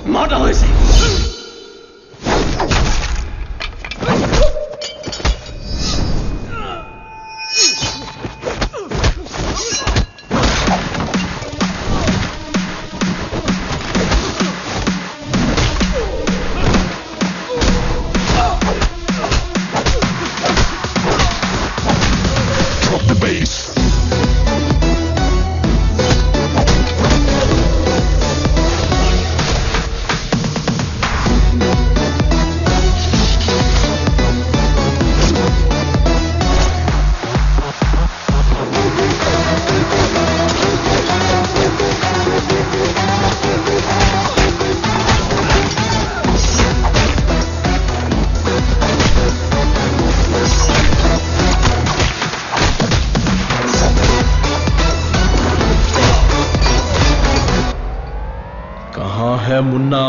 मार डालो इसे। मुन्ना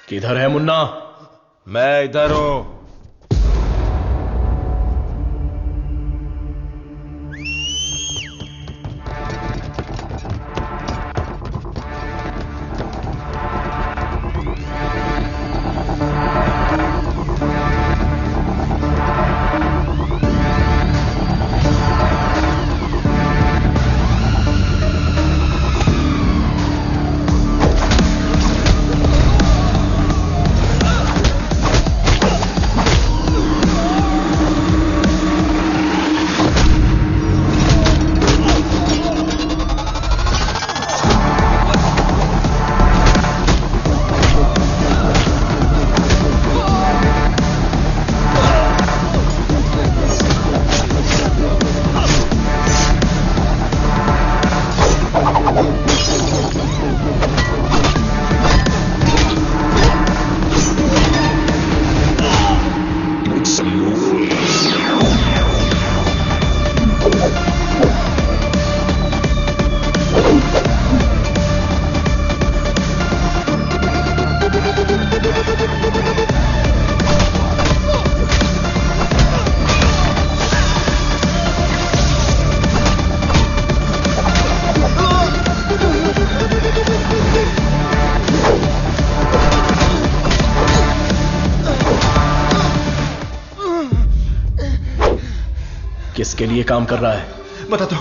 किधर है मुन्ना? मैं इधर हूं। किसके लिए काम कर रहा है? बता दो।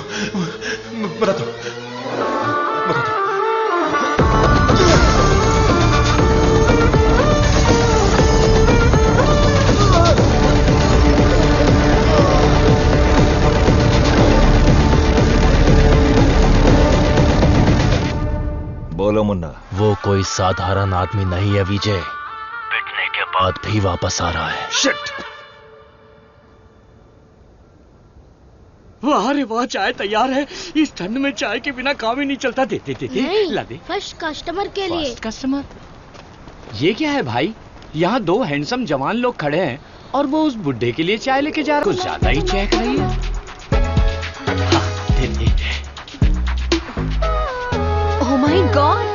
बोलो मुन्ना। वो कोई साधारण आदमी नहीं है विजय। पिटने के बाद भी वापस आ रहा है। शिट! वाह रे वाह, चाय तैयार है। इस ठंड में चाय के बिना काम ही नहीं चलता। दे ला दे। फर्स्ट कस्टमर के लिए। First customer? ये क्या है भाई? यहाँ दो हैंडसम जवान लोग खड़े हैं और वो उस बुड्ढे के लिए चाय लेके जा रहे हैं। कुछ ज्यादा ही चहक रही है। दे। ओह माय गॉड,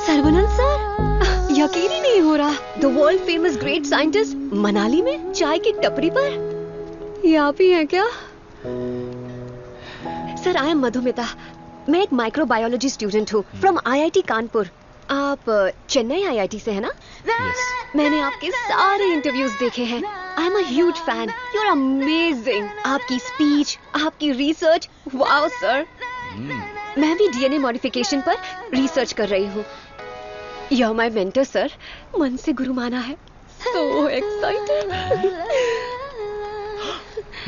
सर्वनंद सर, यकीन ही नहीं हो रहा, the world famous great scientist Manali में चाय की टपरी पर। ये आप ही हैं क्या? Sir, I M Madhumita. मैं एक माइक्रोबायोलॉजी स्टूडेंट हूँ फ्रॉम IIT कानपुर। आप चेन्नई IIT से है ना? मैंने आपके सारे इंटरव्यूज देखे हैं। I am a huge fan. You are amazing. आपकी स्पीच, आपकी रिसर्च, वाओ सर। मैं भी DNA मॉडिफिकेशन पर रिसर्च कर रही हूँ। You are my mentor sir. मन से गुरु माना है। So excited.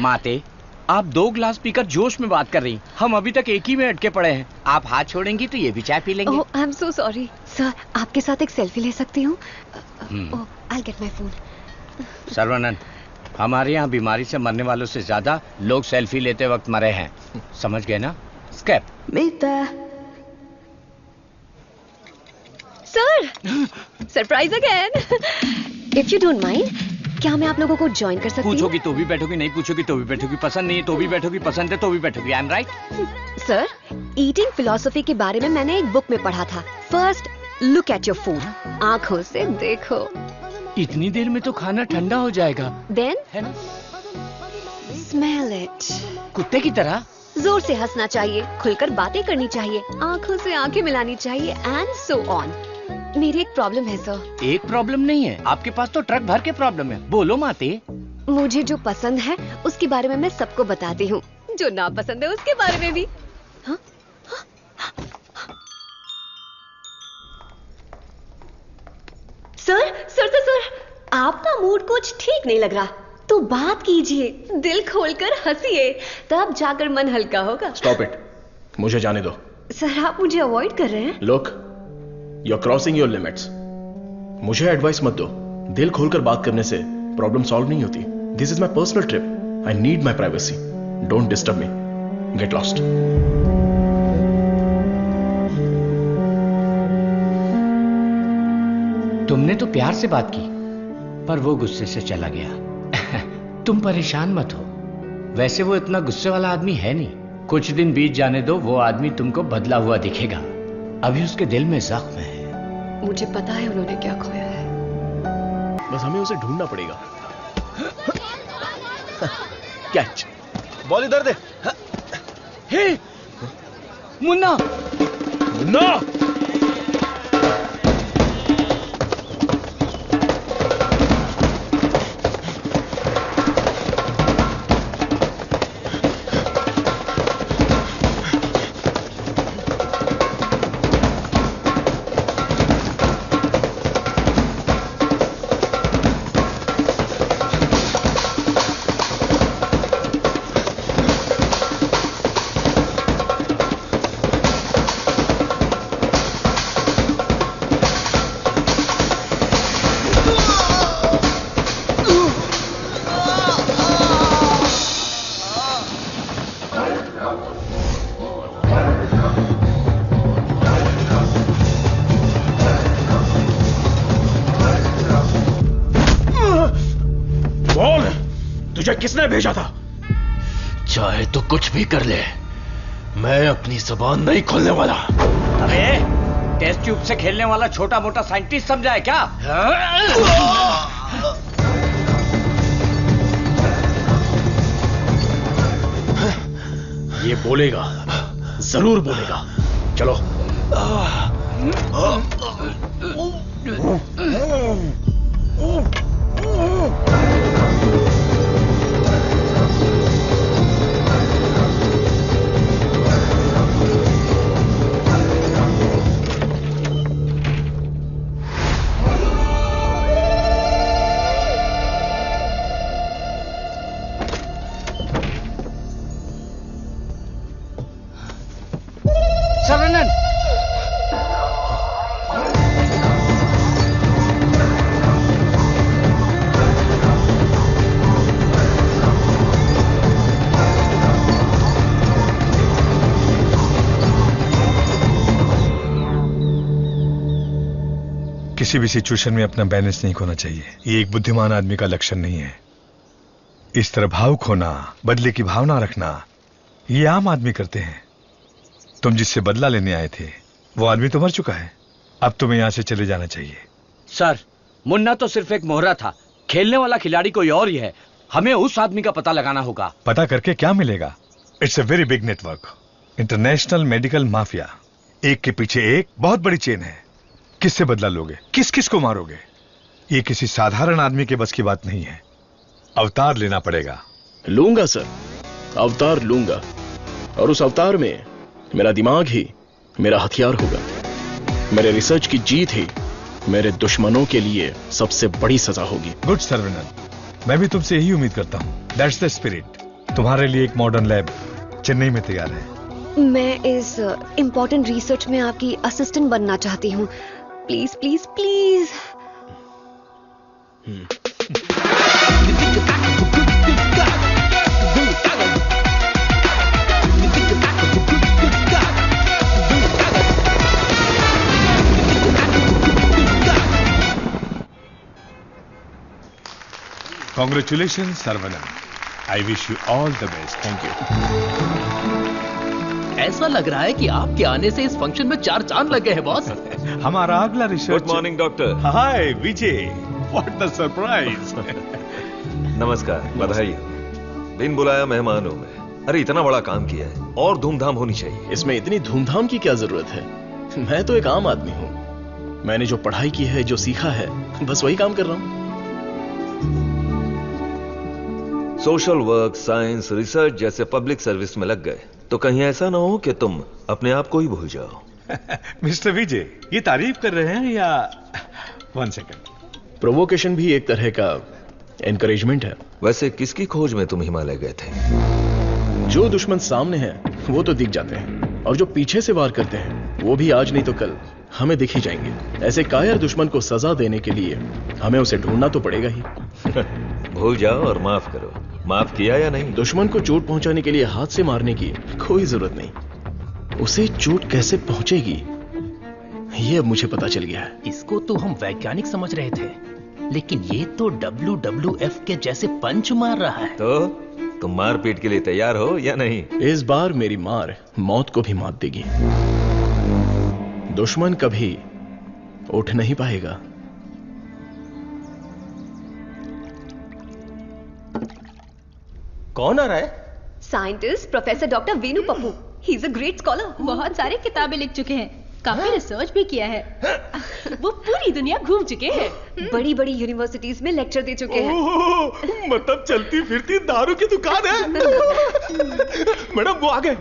माते, आप 2 ग्लास पीकर जोश में बात कर रही। हम अभी तक एक ही में अटके पड़े हैं। आप हाथ छोड़ेंगी तो ये भी चाय पी लेंगे। I am so sorry sir. आपके साथ एक सेल्फी ले सकती हूँ? I get my phone. Sarvanand, हमारे यहाँ बीमारी से मरने वालों से ज्यादा लोग सेल्फी लेते वक्त मरे हैं। समझ गए ना? Escape. Sir, surprise again. If you don't mind, क्या मैं आप लोगों को ज्वाइन कर सकती हूँ? पूछोगी तो भी बैठोगी, नहीं पूछोगी तो भी बैठोगी, पसंद नहीं है तो भी बैठोगी, पसंद है तो भी बैठोगी। I am right? Sir, eating philosophy के बारे में मैंने एक बुक में पढ़ा था। First look at your food, आंखों से देखो। इतनी देर में तो खाना ठंडा हो जाएगा। देन है ना? Smell it. कुत्ते की तरह जोर से हंसना चाहिए, खुलकर बातें करनी चाहिए, आंखों से आंखें मिलानी चाहिए, एंड सो ऑन। मेरी एक प्रॉब्लम है सर। एक प्रॉब्लम नहीं है, आपके पास तो ट्रक भर के प्रॉब्लम है। बोलो माते। मुझे जो पसंद है उसके बारे में मैं सबको बताती हूँ, जो ना पसंद है उसके बारे में भी। हाँ? सर, आपका मूड कुछ ठीक नहीं लग रहा, तो बात कीजिए, दिल खोलकर हंसिए, तब जाकर मन हल्का होगा। स्टॉप इट, मुझे जाने दो। सर, आप मुझे अवॉइड कर रहे हैं। Look, you are crossing your limits. मुझे एडवाइस मत दो। दिल खोलकर बात करने से प्रॉब्लम सॉल्व नहीं होती। This is my personal trip. I need my privacy. Don't disturb me. Get lost. तुमने तो प्यार से बात की, पर वो गुस्से से चला गया। तुम परेशान मत हो। वैसे वो इतना गुस्से वाला आदमी है नहीं। कुछ दिन बीत जाने दो, वो आदमी तुमको बदला हुआ दिखेगा। अभी उसके दिल में जख्म है। मुझे पता है उन्होंने क्या खोया है। बस हमें उसे ढूंढना पड़ेगा। कैच। बॉल इधर दे। हे मुन्ना, मुन्ना! किसने भेजा था? चाहे तो कुछ भी कर ले, मैं अपनी जुबान नहीं खोलने वाला। अबे, टेस्ट ट्यूब से खेलने वाला छोटा मोटा साइंटिस्ट समझा है क्या? ये बोलेगा, जरूर बोलेगा। चलो। सर्वानंद, किसी भी सिचुएशन में अपना बैलेंस नहीं खोना चाहिए। ये एक बुद्धिमान आदमी का लक्षण नहीं है। इस तरह भाव खोना, बदले की भावना रखना, ये आम आदमी करते हैं। तुम जिससे बदला लेने आए थे वो आदमी तो मर चुका है। अब तुम्हें यहां से चले जाना चाहिए। सर, मुन्ना तो सिर्फ एक मोहरा था, खेलने वाला खिलाड़ी कोई और ही है। हमें उस आदमी का पता लगाना होगा। पता करके क्या मिलेगा? It's a very big network, international medical mafia. एक के पीछे एक बहुत बड़ी चेन है। किससे बदला लोगे? किस किस को मारोगे? ये किसी साधारण आदमी के बस की बात नहीं है। अवतार लेना पड़ेगा। लूंगा सर, अवतार लूंगा, और उस अवतार में मेरा दिमाग ही मेरा हथियार होगा। मेरे रिसर्च की जीत ही मेरे दुश्मनों के लिए सबसे बड़ी सजा होगी। गुड सर्वेनल, मैं भी तुमसे यही उम्मीद करता हूं। That's the spirit. तुम्हारे लिए एक मॉडर्न लैब चेन्नई में तैयार है। मैं इस इम्पोर्टेंट रिसर्च में आपकी असिस्टेंट बनना चाहती हूँ। Please please please. Congratulations, Sarvanam. I wish you all the best. Thank you. ऐसा लग रहा है कि आपके आने से इस फंक्शन में 4 चांद लगे हैं बॉस। हमारा अगला research. Good morning doctor. Hi Vijay, what the surprise. नमस्कार, बधाई। बिन बुलाया मेहमान हूं मैं। अरे इतना बड़ा काम किया है और धूमधाम होनी चाहिए। इसमें इतनी धूमधाम की क्या जरूरत है? मैं तो एक आम आदमी हूं। मैंने जो पढ़ाई की है, जो सीखा है, बस वही काम कर रहा हूं। सोशल वर्क, साइंस, रिसर्च जैसे पब्लिक सर्विस में लग गए तो कहीं ऐसा ना हो कि तुम अपने आप को ही भूल जाओ। मिस्टर विजय, ये तारीफ कर रहे हैं या? 1 सेकंड। प्रोवोकेशन भी एक तरह का एनकरेजमेंट है। वैसे किसकी खोज में तुम हिमालय गए थे? जो दुश्मन सामने हैं वो तो दिख जाते हैं, और जो पीछे से वार करते हैं वो भी आज नहीं तो कल हमें दिख ही जाएंगे। ऐसे कायर दुश्मन को सजा देने के लिए हमें उसे ढूंढना तो पड़ेगा ही। भूल जाओ और माफ करो। माफ किया या नहीं? दुश्मन को चोट पहुंचाने के लिए हाथ से मारने की कोई जरूरत नहीं। उसे चोट कैसे पहुंचेगी ये अब मुझे पता चल गया है। इसको तो हम वैज्ञानिक समझ रहे थे, लेकिन ये तो WWF के जैसे पंच मार रहा है। तो तुम मारपीट के लिए तैयार हो या नहीं? इस बार मेरी मार मौत को भी मात देगी। दुश्मन कभी उठ नहीं पाएगा। कौन आ रहा है? Scientist professor doctor Venu Pappu. He is a great scholar. बहुत सारी किताबें लिख चुके हैं, काफी रिसर्च भी किया है। वो पूरी दुनिया घूम चुके हैं। बड़ी बड़ी यूनिवर्सिटीज में लेक्चर दे चुके हैं। मतलब चलती फिरती दारू की दुकान है। मैडम वो आ गए।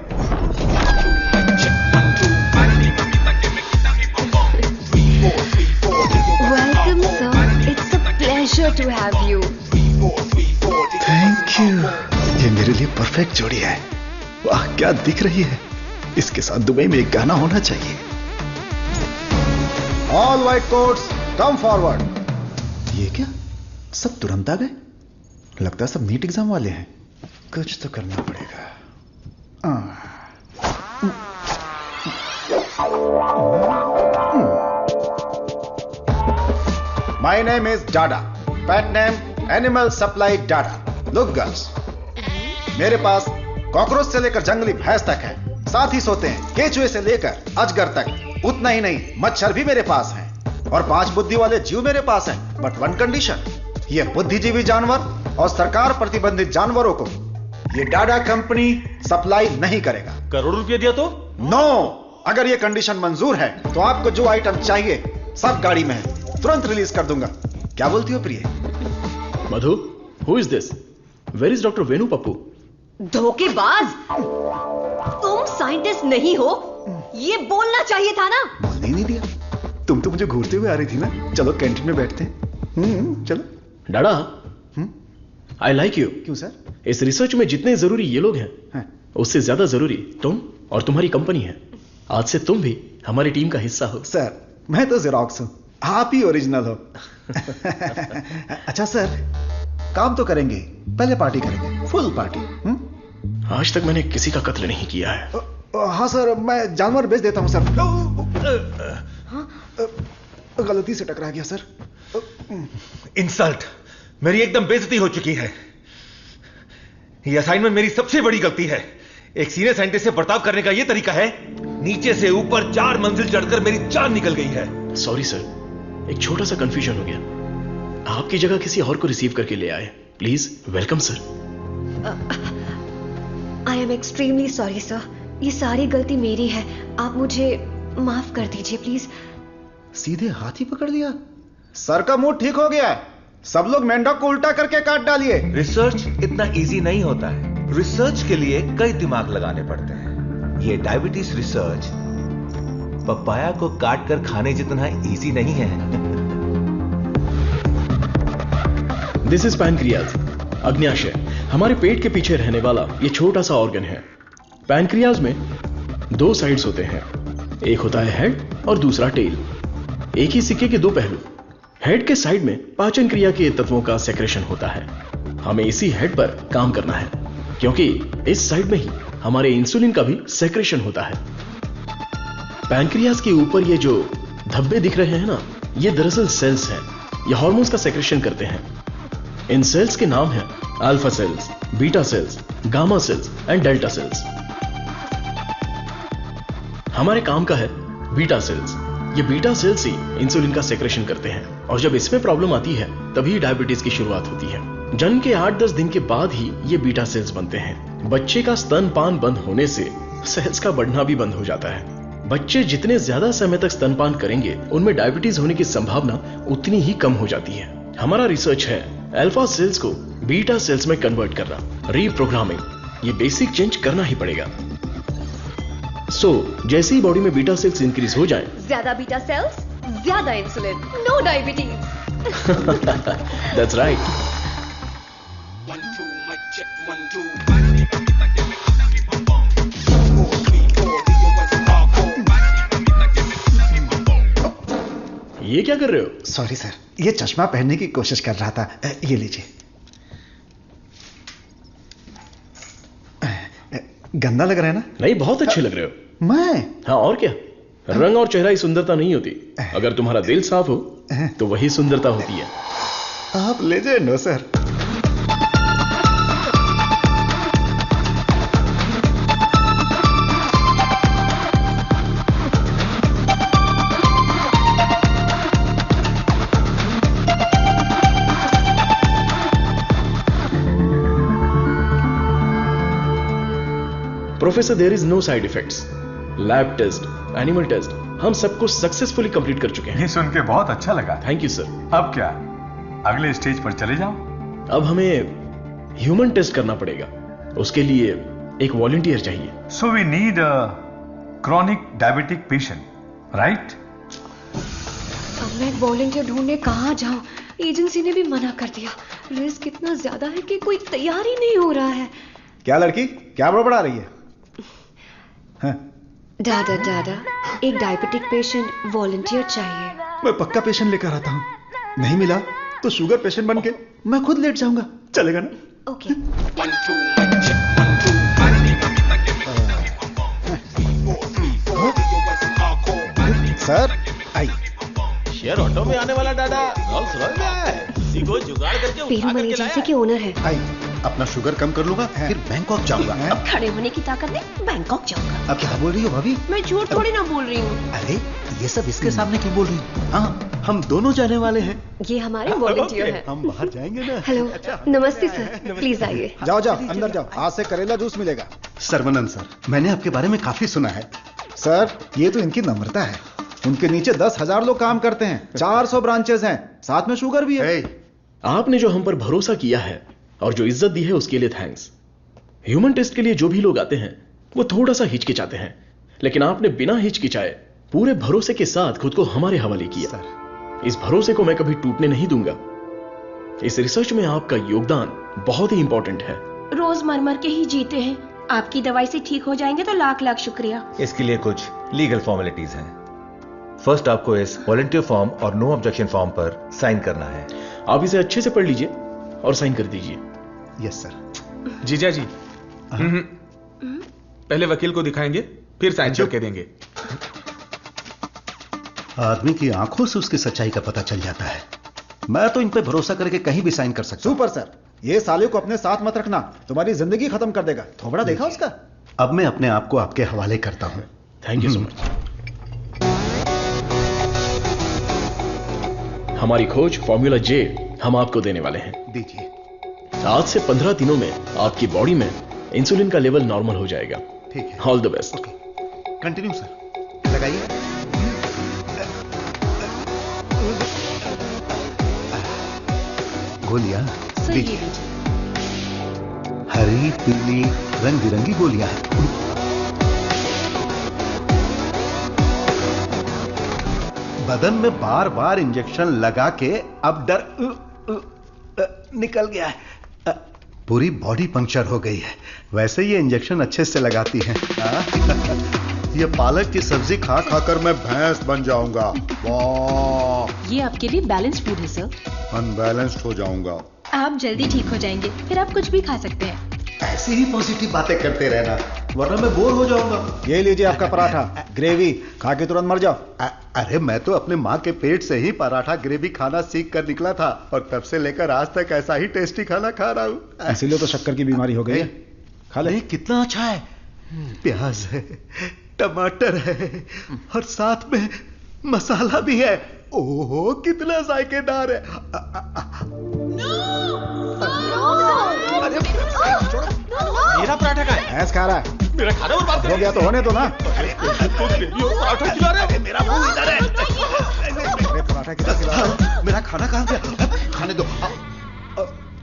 Welcome sir, it's a pleasure to have you. Thank you. ये मेरे लिए परफेक्ट जोड़ी है। वाह क्या दिख रही है। इसके साथ दुबई में एक गाना होना चाहिए। All white quotes come forward. ये क्या, सब तुरंत आ गए? लगता है सब नीट एग्जाम वाले हैं। कुछ तो करना पड़ेगा। My name is Dada, pet name animal supply Dada. Look girls, मेरे पास कॉकरोच से लेकर जंगली भैंस तक है, साथ ही सोते हैं केचुए से लेकर अजगर तक। उतना ही नहीं, मच्छर भी मेरे पास हैं, और 5 बुद्धि वाले जीव मेरे पास हैं। बट 1 कंडीशन, ये बुद्धिजीवी जानवर और सरकार प्रतिबंधित जानवरों को ये डाडा कंपनी सप्लाई नहीं करेगा। करोड़ रुपया दिया तो? नो, अगर ये कंडीशन मंजूर है तो आपको जो आइटम चाहिए सब गाड़ी में है, तुरंत रिलीज कर दूंगा। क्या बोलती हो प्रिय? Madhu, who is this? Where is doctor Venu Pappu? धोखेबाज, तुम साइंटिस्ट नहीं हो, ये बोलना चाहिए था ना। बोलने ही नहीं दिया। तुम तो मुझे घूरते हुए आ रही थी ना। चलो कैंटीन में बैठते हैं। चलो। डाडा, आई लाइक यू। क्यों सर? इस रिसर्च में जितने जरूरी ये लोग हैं, उससे ज्यादा जरूरी तुम और तुम्हारी कंपनी है। आज से तुम भी हमारी टीम का हिस्सा हो। सर, मैं तो जेरोक्स हूं, आप ही ओरिजिनल हो। अच्छा सर, काम तो करेंगे, पहले पार्टी करेंगे, फुल पार्टी। आज तक मैंने किसी का कत्ल नहीं किया है। हाँ सर, मैं जानवर बेच देता हूं सर। गलती से टकरा गया सर। इंसल्ट, मेरी एकदम बेइज्जती हो चुकी है। ये असाइनमेंट मेरी सबसे बड़ी गलती है। एक सीनियर साइंटिस्ट से बर्ताव करने का यह तरीका है? नीचे से ऊपर 4 मंजिल चढ़कर मेरी जान निकल गई है। सॉरी सर, एक छोटा सा कंफ्यूजन हो गया। आपकी जगह किसी और को रिसीव करके ले आए। Please welcome sir. I am extremely sorry sir, ये सारी गलती मेरी है, आप मुझे माफ कर दीजिए प्लीज। सीधे हाथ ही पकड़ लिया। सर का मूड ठीक हो गया, सब लोग मेंढक को उल्टा करके काट डालिए। रिसर्च इतना इजी नहीं होता है, रिसर्च के लिए कई दिमाग लगाने पड़ते हैं। ये डायबिटीज रिसर्च पपाया को काट कर खाने जितना इजी नहीं है। दिस इज पैनक्रियाज, अग्न्याशय, हमारे पेट के पीछे रहने वाला ये छोटा सा ऑर्गन है। पैनक्रियाज में दो साइड्स होते हैं, एक होता है हेड और दूसरा टेल। एक ही सिक्के के दो पहलू। हेड के साइड में पाचन क्रिया के तत्वों का सेक्रेशन होता है। हमें इसी हेड पर काम करना है, क्योंकि इस साइड में ही हमारे इंसुलिन का भी सेक्रेशन होता है। पैनक्रियाज के ऊपर ये जो धब्बे दिख रहे हैं ना, ये दरअसल सेल्स हैं। ये हार्मोन्स का सेक्रेशन करते हैं। इन सेल्स के नाम हैं alpha cells, beta cells, gamma cells and delta cells. हमारे काम का है बीटा सेल्स। ये बीटा सेल्स ही इंसुलिन का सेक्रेशन करते हैं, और जब इसमें प्रॉब्लम आती है तभी डायबिटीज की शुरुआत होती है। जन्म के 8-10 दिन के बाद ही ये बीटा सेल्स बनते हैं। बच्चे का स्तनपान बंद होने से सेल्स का बढ़ना भी बंद हो जाता है। बच्चे जितने ज्यादा समय तक स्तनपान करेंगे, उनमें डायबिटीज होने की संभावना उतनी ही कम हो जाती है। हमारा रिसर्च है अल्फा सेल्स को बीटा सेल्स में कन्वर्ट करना, रीप्रोग्रामिंग। ये बेसिक चेंज करना ही पड़ेगा। जैसे ही बॉडी में बीटा सेल्स इंक्रीज हो जाएं, ज्यादा बीटा सेल्स, ज्यादा insulin, no diabetes. That's right. ये क्या कर रहे हो? सॉरी सर, ये चश्मा पहनने की कोशिश कर रहा था। ये लीजिए। गंदा लग रहा है ना? नहीं, बहुत अच्छे लग रहे हो। मैं? हाँ, और क्या। रंग और चेहरा ही सुंदरता नहीं होती, अगर तुम्हारा दिल साफ हो तो वही सुंदरता होती है। आप लेजेंड हो sir. Professor, there is no side effects. Lab test, animal test, हम सबको सक्सेसफुली कंप्लीट कर चुके हैं। ये सुन के बहुत अच्छा लगा। Thank you sir. अब क्या, अगले स्टेज पर चले जाओ? अब हमें ह्यूमन टेस्ट करना पड़ेगा, उसके लिए एक वॉलंटियर चाहिए। So we need a chronic diabetic patient, right? अब मैं वॉलंटियर ढूंढने कहां जाऊं? एजेंसी ने भी मना कर दिया। रिस्क इतना ज्यादा है कि कोई तैयार ही नहीं हो रहा है। क्या लड़की, क्या बड़बड़ा रही है? दादा दादा, एक डायबिटिक पेशेंट वॉलंटियर चाहिए। मैं पक्का पेशेंट लेकर आता हूँ, नहीं मिला तो शुगर पेशेंट बन के मैं खुद लेट जाऊंगा। चलेगा ना? Okay. Sir I. Share auto में आने वाला दादा रोल्स रॉयस में आया है, इसी को जुगाड़ करके पेरूमल एजेंसी के ओनर है। आई, अपना शुगर कम कर लूंगा, फिर बैंकॉक जाऊंगा। अब खड़े होने की ताकत नहीं, बैंकॉक जाऊंगा। अब क्या बोल रही हो भाभी? मैं झूठ थोड़ी ना बोल रही हूँ। अरे ये सब इसके सामने क्यों बोल रही हो? हाँ, हम दोनों जाने वाले हैं। ये हमारे वॉलंटियर हैं। हम बाहर जाएंगे ना। हेलो, नमस्ते सर, प्लीज आइए। जाओ जाओ अंदर जाओ, आज से करेला जूस मिलेगा। सर्वनंद सर, मैंने आपके बारे में काफी सुना है। सर, ये तो इनकी नम्रता है। उनके नीचे 10,000 लोग काम करते हैं, 400 ब्रांचेस हैं, साथ में शुगर भी है। आपने जो हम पर भरोसा किया है और जो इज्जत दी है उसके लिए थैंक्स। ह्यूमन टेस्ट के लिए जो भी लोग आते हैं वो थोड़ा सा हिचकिचाते हैं, लेकिन आपने बिना हिचकिचाए पूरे भरोसे के साथ खुद को हमारे हवाले किया। इस भरोसे को मैं कभी टूटने नहीं दूंगा। इस रिसर्च में आपका योगदान बहुत ही इंपॉर्टेंट है। रोज मर मर के ही जीते हैं, आपकी दवाई से ठीक हो जाएंगे तो लाख लाख शुक्रिया। इसके लिए कुछ लीगल फॉर्मेलिटीज हैं। फर्स्ट आपको इस वॉलंटियर फॉर्म और नो ऑब्जेक्शन फॉर्म पर साइन करना है। आप इसे अच्छे से पढ़ लीजिए और साइन कर दीजिए। Yes sir. जीजा जी, पहले वकील को दिखाएंगे, फिर साइन करके देंगे। आदमी की आंखों से उसकी सच्चाई का पता चल जाता है। मैं तो इन पे भरोसा करके कहीं भी साइन कर सकता हूं। सुपर सर, ये साले को अपने साथ मत रखना, तुम्हारी जिंदगी खत्म कर देगा। थोबड़ा देखा उसका? अब मैं अपने आप को आपके हवाले करता हूं। Thank you so much. हमारी खोज फॉर्मूला जे हम आपको देने वाले हैं। दीजिए। आज से 15 दिनों में आपकी बॉडी में इंसुलिन का लेवल नॉर्मल हो जाएगा। ठीक है। All the best. Continue sir. लगाइए। गोलियां दीजिए। हरी पीली रंग बिरंगी गोलियां हैं। बदन में बार बार इंजेक्शन लगा के अब डर निकल गया है। पूरी बॉडी पंक्चर हो गई है। वैसे ये इंजेक्शन अच्छे से लगाती हैं। ये पालक की सब्जी खा खाकर मैं भैंस बन जाऊंगा। वाह! ये आपके लिए बैलेंस फूड है सर। अनबैलेंस्ड हो जाऊंगा। आप जल्दी ठीक हो जाएंगे, फिर आप कुछ भी खा सकते हैं। ऐसी ही पॉजिटिव बातें करते रहना, वरना मैं बोर हो जाऊंगा। ये लीजिए आपका पराठा, ग्रेवी खा के तुरंत मर जाओ। अरे मैं तो अपने माँ के पेट से ही पराठा ग्रेवी खाना सीख कर निकला था और तब से लेकर आज तक ऐसा ही टेस्टी खाना खा रहा हूँ। इसीलिए तो शक्कर की बीमारी हो गई है। खा ले। कितना अच्छा है। प्याज है, टमाटर है और साथ में मसाला भी है। ओहो कितना जायकेदार है। मेरा पराठा का है। भैंस खा रहा है। मेरा खाना बर्बाद हो गया तो होने दो ना। पराठा खिला रहे हैं। मेरा मुंह इधर है। अरे पराठा कितना खिला? मेरा खाना कहाँ गया? खाने दो।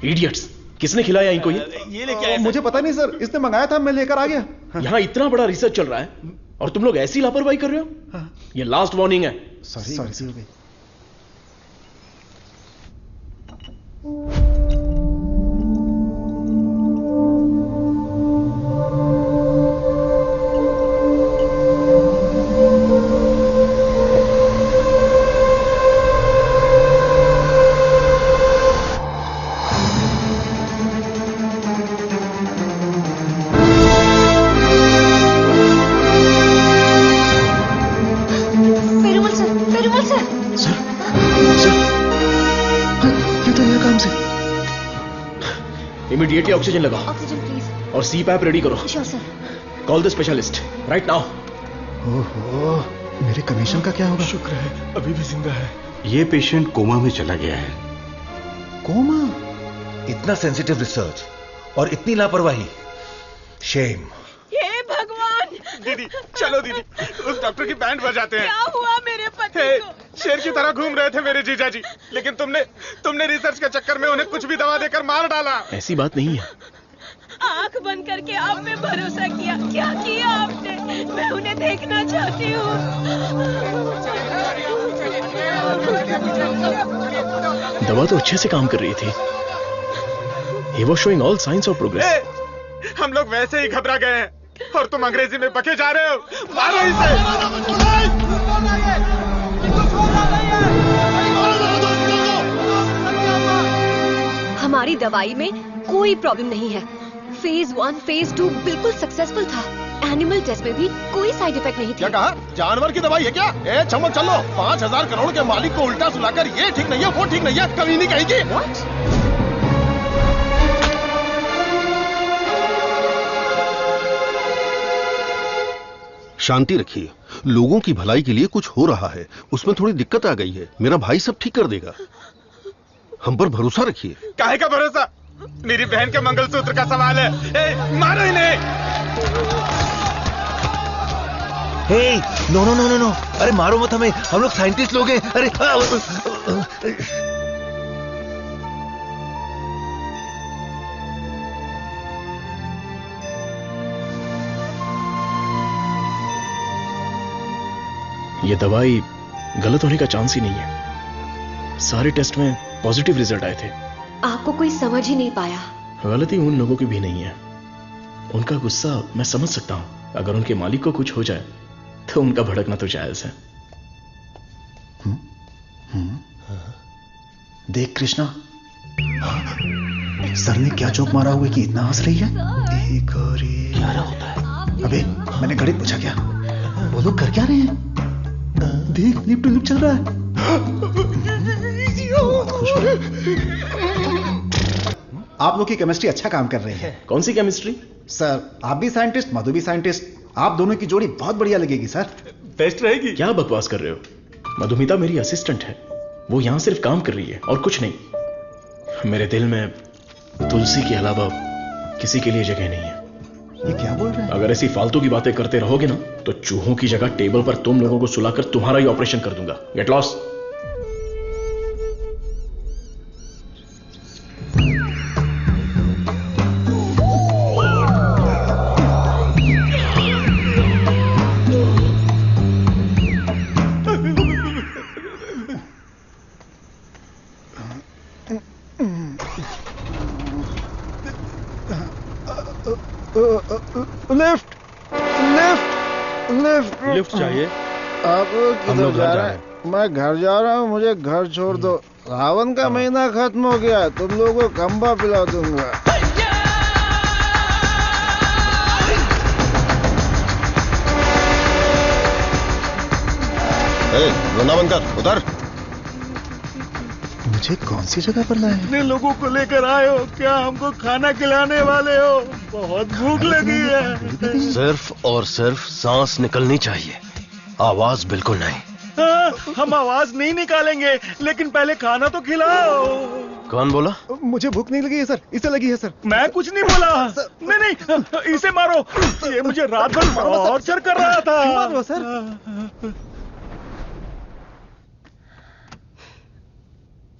इडियट्स, किसने खिलाया इनको ये लेके आए? मुझे पता नहीं सर, इसने मंगाया था, मैं लेकर आ गया। यहाँ इतना बड़ा रिसर्च चल रहा है और तुम लोग ऐसी लापरवाही कर रहे हो। ये लास्ट वार्निंग है। सॉरी हो गई। इमीडिएटली ऑक्सीजन लगाओ। Oxygen please. और सीपैप रेडी करो। Sure sir. Call the specialist right now. ओहो, मेरे कमीशन का क्या होगा? शुक्र है अभी भी जिंदा है। ये पेशेंट कोमा में चला गया है। कोमा? इतना सेंसिटिव रिसर्च और इतनी लापरवाही। शेम। हे भगवान! दीदी चलो दीदी, उस डॉक्टर की बैंड बजाते हैं। क्या हुआ मेरे पति को? शेर की तरह घूम रहे थे मेरे जीजा जी, लेकिन तुमने रिसर्च के चक्कर में उन्हें कुछ भी दवा देकर मार डाला। ऐसी बात नहीं है। आंख बंद करके आप पे भरोसा किया। क्या किया आपने? मैं उन्हें देखना चाहती हूँ। दवा तो अच्छे से काम कर रही थी। He was showing all signs of progress. हम लोग वैसे ही घबरा गए हैं और तुम अंग्रेजी में बके जा रहे हो। मारो इसे। हमारी दवाई में कोई प्रॉब्लम नहीं है। फेज 1, फेज 2 बिल्कुल सक्सेसफुल था। एनिमल टेस्ट में भी कोई साइड इफेक्ट नहीं थी। क्या कहा? जानवर की दवाई है क्या? ए चमक चलो, 5,000 करोड़ के मालिक को उल्टा सुलाकर ये ठीक नहीं है वो ठीक नहीं है, कभी नहीं कहेगी। शांति रखिए, लोगों की भलाई के लिए कुछ हो रहा है, उसमें थोड़ी दिक्कत आ गई है। मेरा भाई सब ठीक कर देगा, हम पर भरोसा रखिए। काहे का भरोसा? मेरी बहन के मंगलसूत्र का सवाल है। ए, मारो इन्हें। हे, नो। अरे मारो मत हमें, हम लोग साइंटिस्ट लोग हैं। अरे ये दवाई गलत होने का चांस ही नहीं है। सारे टेस्ट में पॉजिटिव रिजल्ट आए थे। आपको कोई समझ ही नहीं पाया। गलती उन लोगों की भी नहीं है। उनका गुस्सा मैं समझ सकता हूं। अगर उनके मालिक को कुछ हो जाए तो उनका भड़कना तो जायज है। देख कृष्णा, सर ने क्या जोक मारा हुआ कि इतना हंस रही है? एक और क्या होता है? अबे मैंने घड़ी पूछा क्या? वो लोग कर क्या रहे हैं? देख लिप टू लिप चल रहा है। आप लोग की केमिस्ट्री अच्छा काम कर रही है। कौन सी केमिस्ट्री? सर आप भी साइंटिस्ट, मधु भी साइंटिस्ट, आप दोनों की जोड़ी बहुत बढ़िया लगेगी सर। बेस्ट रहेगी। क्या बकवास कर रहे हो? मधुमिता मेरी असिस्टेंट है। वो यहां सिर्फ काम कर रही है और कुछ नहीं। मेरे दिल में तुलसी के अलावा किसी के लिए जगह नहीं है। ये क्या बोल रहे हैं? अगर ऐसी फालतू की बातें करते रहोगे ना तो चूहों की जगह टेबल पर तुम लोगों को सुलाकर तुम्हारा ही ऑपरेशन कर दूंगा। Get lost. Lift lift lift lift चाहिए? आप किधर जा रहे हैं? मैं घर जा रहा हूँ, मुझे घर छोड़ दो। सावन का महीना खत्म हो गया, तुम लोगों को खंबा पिला दूंगा। रोना बंद कर, उधर। मुझे कौन सी जगह पर लाए? इतने लोगों को लेकर आए हो, क्या हमको खाना खिलाने वाले हो? बहुत भूख लगी है। सिर्फ और सिर्फ सांस निकलनी चाहिए, आवाज बिल्कुल नहीं। हम आवाज नहीं निकालेंगे, लेकिन पहले खाना तो खिलाओ। कौन बोला? मुझे भूख नहीं लगी है सर, इसे लगी है सर। मैं कुछ नहीं बोला। नहीं, इसे मारो। ये मुझे रात भर टॉर्चर कर रहा था। मारो सर।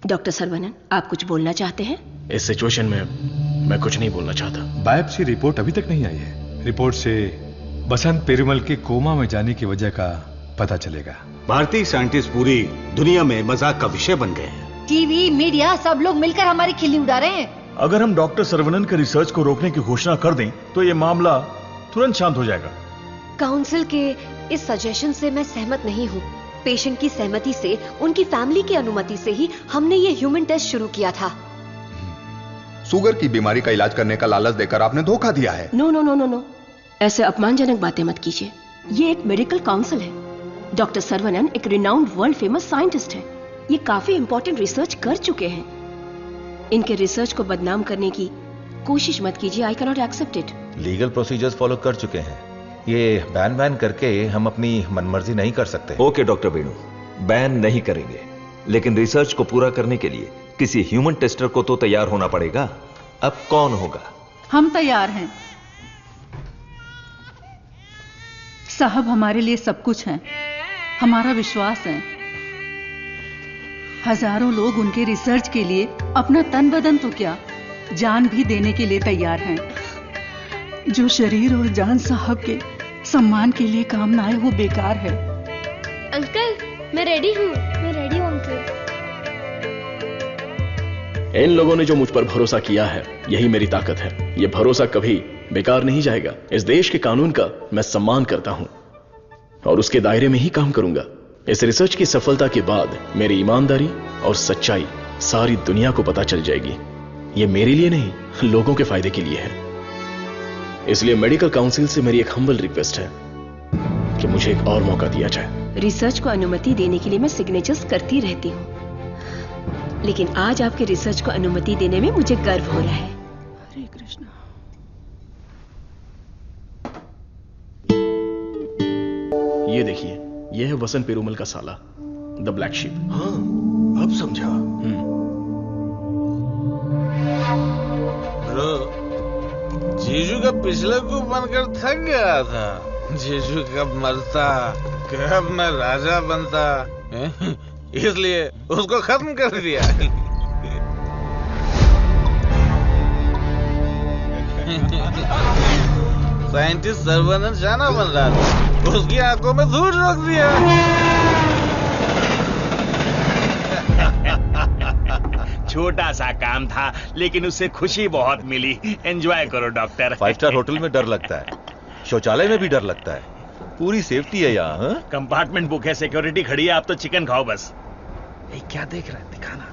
डॉक्टर सरवनन, आप कुछ बोलना चाहते हैं? इस सिचुएशन में मैं कुछ नहीं बोलना चाहता। बायोप्सी रिपोर्ट अभी तक नहीं आई है। रिपोर्ट से बसंत पेरुमल के कोमा में जाने की वजह का पता चलेगा। भारतीय साइंटिस्ट पूरी दुनिया में मजाक का विषय बन गए हैं। टीवी, मीडिया सब लोग मिलकर हमारी खिल्ली उड़ा रहे हैं। अगर हम डॉक्टर सरवनन के रिसर्च को रोकने की घोषणा कर दें तो ये मामला तुरंत शांत हो जाएगा। काउंसिल के इस सजेशन से मैं सहमत नहीं हूँ। पेशेंट की सहमति से, उनकी फैमिली की अनुमति से ही हमने ये ह्यूमन टेस्ट शुरू किया था। शुगर की बीमारी का इलाज करने का लालच देकर आपने धोखा दिया है। No no no no no, ऐसे अपमानजनक बातें मत कीजिए। ये एक मेडिकल काउंसिल है। डॉक्टर सरवनन एक रिनाउंड वर्ल्ड फेमस साइंटिस्ट है। ये काफी इंपॉर्टेंट रिसर्च कर चुके हैं। इनके रिसर्च को बदनाम करने की कोशिश मत कीजिए। I can not accept it. Legal procedures follow कर चुके हैं। ये बैन करके हम अपनी मनमर्जी नहीं कर सकते। ओके डॉक्टर वेणु, बैन नहीं करेंगे, लेकिन रिसर्च को पूरा करने के लिए किसी ह्यूमन टेस्टर को तो तैयार होना पड़ेगा। अब कौन होगा? हम तैयार हैं साहब, हमारे लिए सब कुछ है, हमारा विश्वास है। हजारों लोग उनके रिसर्च के लिए अपना तन बदन तो क्या, जान भी देने के लिए तैयार हैं। जो शरीर और जान साहब के सम्मान के लिए काम ना आए वो बेकार है। अंकल, मैं रेडी हूँ। मैं रेडी हूँ अंकल। इन लोगों ने जो मुझ पर भरोसा किया है, यही मेरी ताकत है। ये भरोसा कभी बेकार नहीं जाएगा। इस देश के कानून का मैं सम्मान करता हूं और उसके दायरे में ही काम करूंगा। इस रिसर्च की सफलता के बाद मेरी ईमानदारी और सच्चाई सारी दुनिया को पता चल जाएगी। ये मेरे लिए नहीं, लोगों के फायदे के लिए है। इसलिए मेडिकल काउंसिल से मेरी एक हम्बल रिक्वेस्ट है कि मुझे एक और मौका दिया जाए। रिसर्च को अनुमति देने के लिए मैं सिग्नेचर्स करती रहती हूँ, लेकिन आज आपके रिसर्च को अनुमति देने में मुझे गर्व हो रहा है। हरे कृष्णा। ये देखिए, ये है बसंत पेरुमल का साला, द ब्लैक शीप। हाँ, अब समझा। जीजू का पिछले को बनकर थक गया था। जीजू कब मरता, कब मैं राजा बनता, इसलिए उसको खत्म कर दिया। साइंटिस्ट सर्वनन शाना बन रहा था, उसकी आंखों में धूल रोक दिया। छोटा सा काम था, लेकिन उससे खुशी बहुत मिली। एंजॉय करो डॉक्टर। 5 स्टार होटल में डर लगता है, शौचालय में भी डर लगता है। पूरी सेफ्टी है यहाँ। कंपार्टमेंट बुक है, सिक्योरिटी खड़ी है, आप तो चिकन खाओ बस। क्या देख रहे हैं, दिखाना।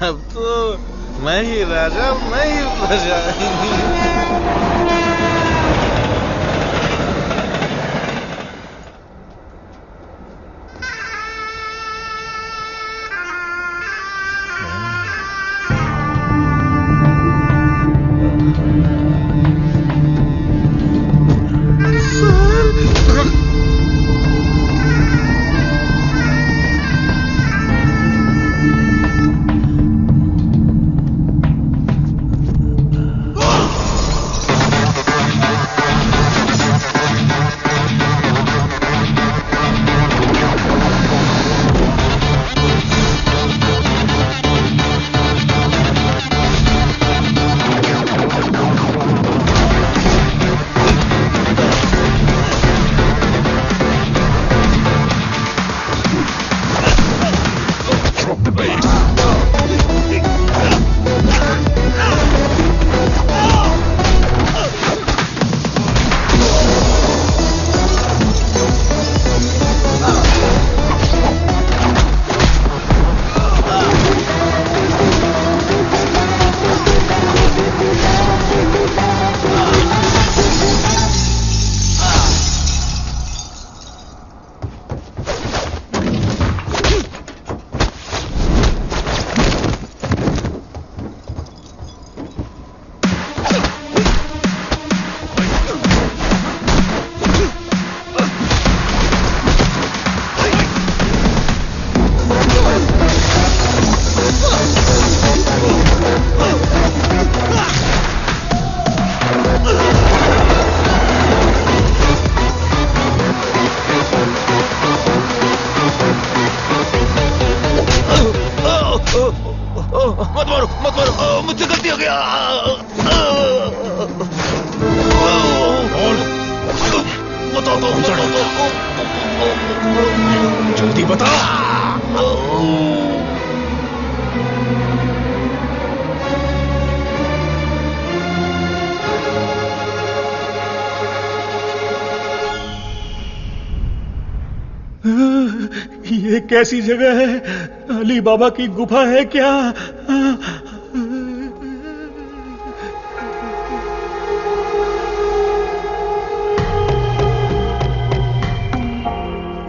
अब तो मैं ही राजा, मैं ही प्रजा। जल्दी बता। ये कैसी जगह है? अली बाबा की गुफा है क्या?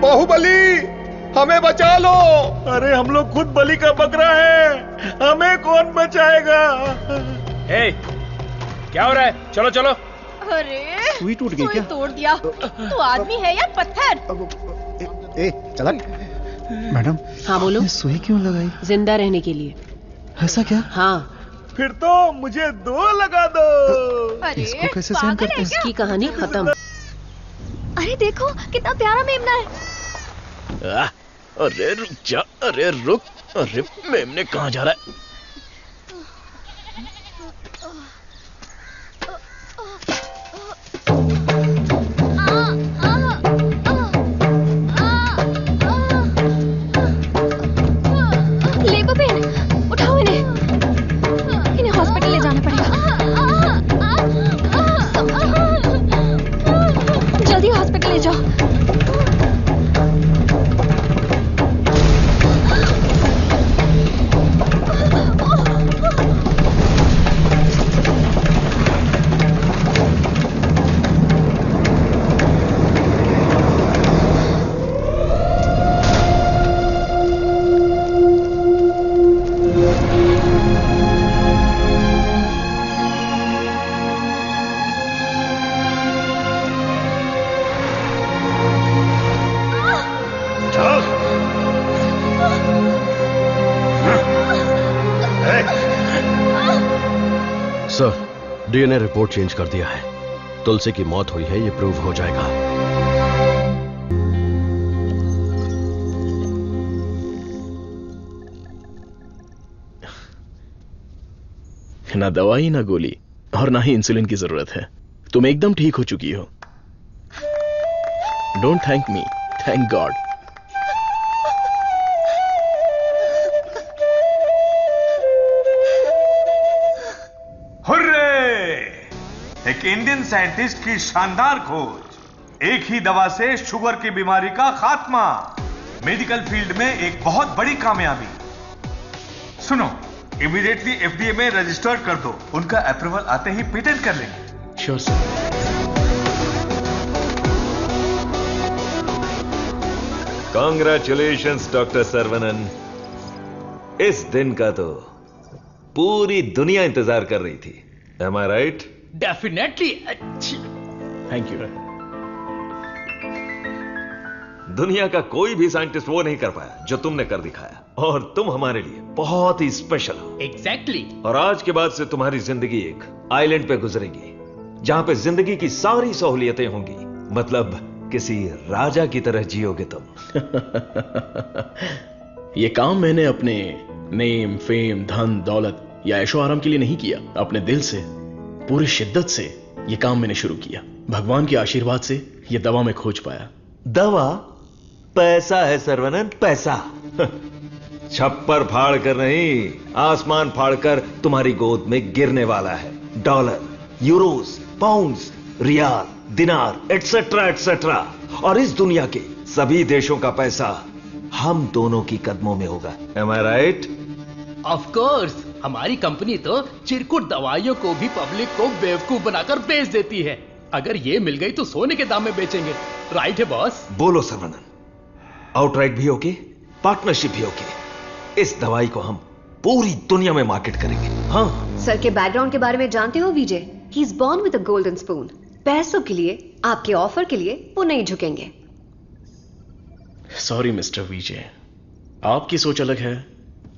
बाहुबली, हमें बचा लो। अरे हम लोग खुद बलि का बकरा है, हमें कौन बचाएगा? क्या हो रहा है? चलो चलो। अरे सुई टूट गई क्या? तोड़ दिया। तू आदमी है या पत्थर? ए चला। मैडम। हाँ बोलो। सुई क्यों लगाई? जिंदा रहने के लिए। ऐसा क्या? हाँ। फिर तो मुझे 2 लगा दो। अरे इसको कैसे सहन करते हैं? इसकी कहानी खत्म। अरे देखो कितना प्यारा मेमना है। अरे रुक जा, अरे रुक। अरे मेमने कहाँ जा रहा है? ले बबेन, उठाओ इन्हें हॉस्पिटल ले जाना पड़ेगा। जल्दी हॉस्पिटल ले जाओ। सर, डीएनए रिपोर्ट चेंज कर दिया है। तुलसी की मौत हुई है, ये प्रूव हो जाएगा। ना दवाई ना गोली और ना ही इंसुलिन की जरूरत है। तुम एकदम ठीक हो चुकी हो। Don't thank me, thank God. Hurray! एक इंडियन साइंटिस्ट की शानदार खोज, एक ही दवा से शुगर की बीमारी का खात्मा। मेडिकल फील्ड में एक बहुत बड़ी कामयाबी। सुनो, इमीडिएटली एफडीए में रजिस्टर कर दो। उनका अप्रूवल आते ही पेटेंट कर लेंगे। Sure sir. Congratulations doctor Saravanan. इस दिन का तो पूरी दुनिया इंतजार कर रही थी। Am I right? Definitely. Thank you. दुनिया का कोई भी साइंटिस्ट वो नहीं कर पाया जो तुमने कर दिखाया, और तुम हमारे लिए बहुत ही स्पेशल हो। एग्जैक्टली। और आज के बाद से तुम्हारी जिंदगी एक आइलैंड पे गुजरेगी, जहां पे जिंदगी की सारी सहूलियतें होंगी। मतलब किसी राजा की तरह जियोगे तुम। ये काम मैंने अपने नेम, फेम, धन, दौलत या ऐशो आराम के लिए नहीं किया। अपने दिल से, पूरी शिद्दत से ये काम मैंने शुरू किया। भगवान के आशीर्वाद से ये दवा में खोज पाया। दवा? पैसा है सर्वनन, पैसा। छप्पर फाड़ कर नहीं, आसमान फाड़ कर तुम्हारी गोद में गिरने वाला है। डॉलर, यूरोस, पाउंड्स, रियाल, दिनार, एटसेट्रा एटसेट्रा। और इस दुनिया के सभी देशों का पैसा हम दोनों की कदमों में होगा। Am I right? Of course. हमारी कंपनी तो चिरकुट दवाइयों को भी पब्लिक को बेवकूफ बनाकर बेच देती है। अगर ये मिल गई तो सोने के दाम में बेचेंगे। राइट है बॉस? बोलो सर्वनन, आउटराइट भी ओके, पार्टनरशिप भी ओके। इस दवाई को हम पूरी दुनिया में मार्केट करेंगे। हाँ। सर के बैकग्राउंड के बारे में जानते हो Vijay? He is born with a golden spoon. पैसों के लिए, आपके ऑफर के लिए वो नहीं झुकेंगे। सॉरी मिस्टर विजय, आपकी सोच अलग है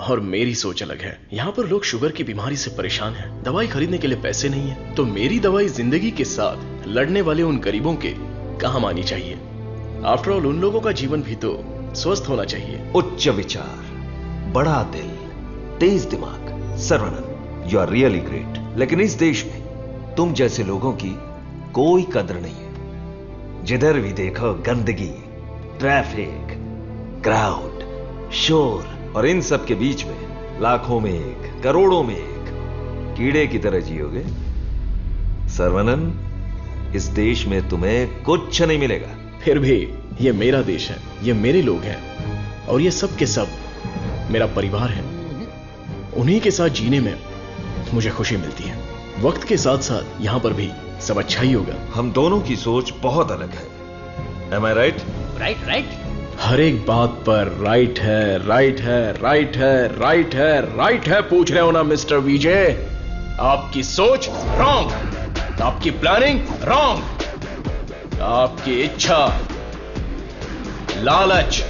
और मेरी सोच अलग है। यहां पर लोग शुगर की बीमारी से परेशान हैं, दवाई खरीदने के लिए पैसे नहीं है, तो मेरी दवाई जिंदगी के साथ लड़ने वाले उन गरीबों के काम आनी चाहिए। आफ्टर ऑल उन लोगों का जीवन भी तो स्वस्थ होना चाहिए। उच्च विचार, बड़ा दिल, तेज दिमाग। Saravanan, you are really great. लेकिन इस देश में तुम जैसे लोगों की कोई कदर नहीं है। जिधर भी देखो गंदगी, ट्रैफिक, क्राउड, शोर, और इन सब के बीच में लाखों में एक, करोड़ों में एक कीड़े की तरह जियोगे। सर्वनन, इस देश में तुम्हें कुछ नहीं मिलेगा। फिर भी ये मेरा देश है, ये मेरे लोग हैं, और ये सब के सब मेरा परिवार है। उन्हीं के साथ जीने में मुझे खुशी मिलती है। वक्त के साथ साथ यहां पर भी सब अच्छा ही होगा। हम दोनों की सोच बहुत अलग है। Am I right? Right right. हर एक बात पर राइट है, राइट है, राइट है, राइट है, राइट है पूछ रहे हो ना मिस्टर विजय? आपकी सोच रॉन्ग, आपकी प्लानिंग रॉन्ग, आपकी इच्छा, लालच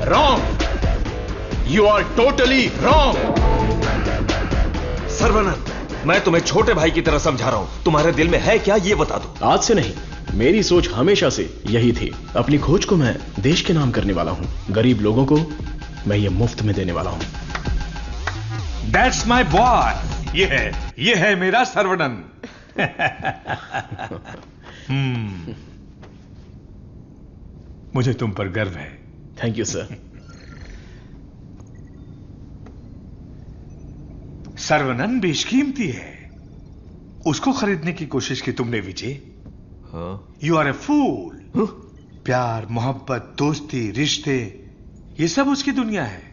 wrong. You are totally wrong. Saravanan, मैं तुम्हें छोटे भाई की तरह समझा रहा हूं। तुम्हारे दिल में है क्या, ये बता दो। आज से नहीं, मेरी सोच हमेशा से यही थी। अपनी खोज को मैं देश के नाम करने वाला हूं। गरीब लोगों को मैं ये मुफ्त में देने वाला हूं। That's my boy। ये है मेरा सर्वनन। मुझे तुम पर गर्व है। Thank you sir. सर्वनन बेशकीमती है, उसको खरीदने की कोशिश की तुमने विजय। यू आर ए फूल। प्यार, मोहब्बत, दोस्ती, रिश्ते, ये सब उसकी दुनिया है।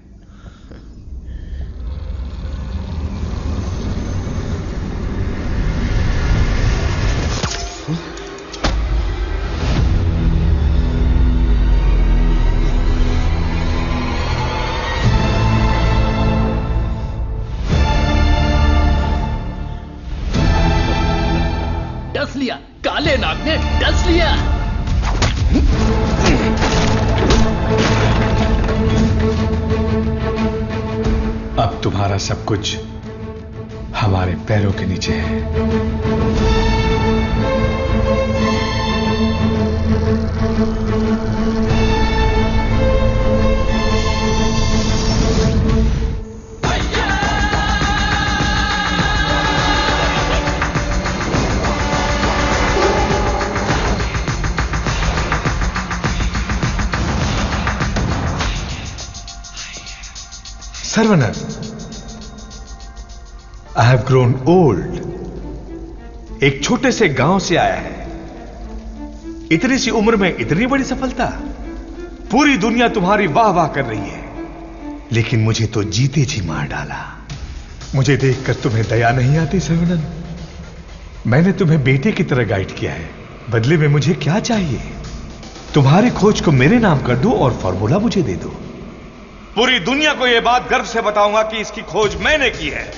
डस लिया, काले नाग ने डस लिया। अब तुम्हारा सब कुछ हमारे पैरों के नीचे है। Saravanan, I have grown old. एक छोटे से गांव से आया है, इतनी सी उम्र में इतनी बड़ी सफलता। पूरी दुनिया तुम्हारी वाह वाह कर रही है, लेकिन मुझे तो जीते जी मार डाला। मुझे देखकर तुम्हें दया नहीं आती सर्वनन? मैंने तुम्हें बेटे की तरह गाइड किया है, बदले में मुझे क्या चाहिए? तुम्हारी खोज को मेरे नाम कर दो और फॉर्मूला मुझे दे दो। पूरी दुनिया को यह बात गर्व से बताऊंगा कि इसकी खोज मैंने की है।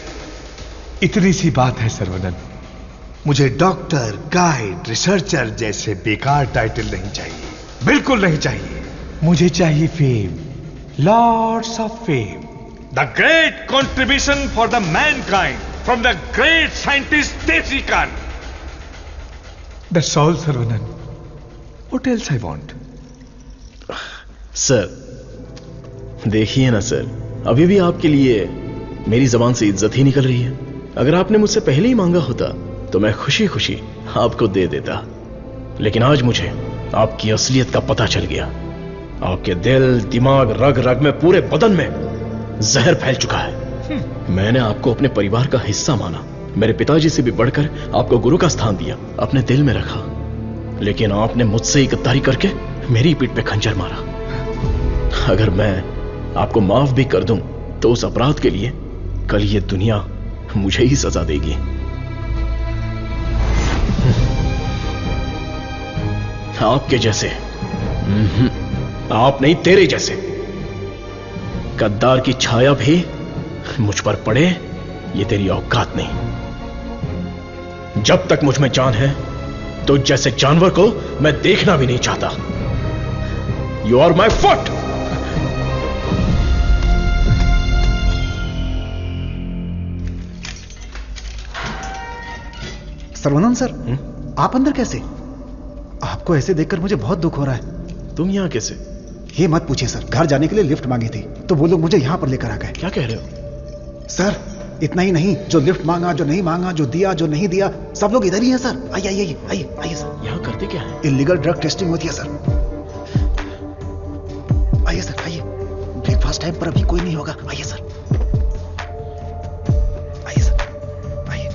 इतनी सी बात है सर्वनन। मुझे डॉक्टर, गाइड, रिसर्चर जैसे बेकार टाइटल नहीं चाहिए, बिल्कुल नहीं चाहिए। मुझे चाहिए fame, lords of fame, the great contribution for the mankind from the great scientist desi Khan. That's all Saravanan. What else I want? Sir देखिए ना सर, अभी भी आपके लिए मेरी जबान से इज्जत ही निकल रही है। अगर आपने मुझसे पहले ही मांगा होता तो मैं खुशी खुशी आपको दे देता, लेकिन आज मुझे आपकी असलियत का पता चल गया। आपके दिल, दिमाग, रग रग में, पूरे बदन में जहर फैल चुका है। मैंने आपको अपने परिवार का हिस्सा माना, मेरे पिताजी से भी बढ़कर आपको गुरु का स्थान दिया, अपने दिल में रखा, लेकिन आपने मुझसे ही गद्दारी करके मेरी पीठ पे खंजर मारा। अगर मैं आपको माफ भी कर दूं तो उस अपराध के लिए कल ये दुनिया मुझे ही सजा देगी। आपके जैसे, आप नहीं, तेरे जैसे गद्दार की छाया भी मुझ पर पड़े, ये तेरी औकात नहीं। जब तक मुझ में जान है तो जैसे जानवर को मैं देखना भी नहीं चाहता। You are my foot. Saravanan sir, आप अंदर कैसे? आपको ऐसे देखकर मुझे बहुत दुख हो रहा है। तुम यहां कैसे? ये मत पूछिए सर, घर जाने के लिए लिफ्ट मांगी थी तो वो लोग मुझे यहां पर लेकर आ गए। क्या कह रहे हो सर? इतना ही नहीं, जो लिफ्ट मांगा, जो नहीं मांगा, जो दिया, जो नहीं दिया, सब लोग इधर ही हैं सर। आइए आइए आइए आइए सर। यहां कर करते क्या है? इलीगल ड्रग टेस्टिंग होती है सर। आइए सर, आइए। ब्रेकफास्ट टाइम पर अभी कोई नहीं होगा। आइए सर, आइए सर, आइए।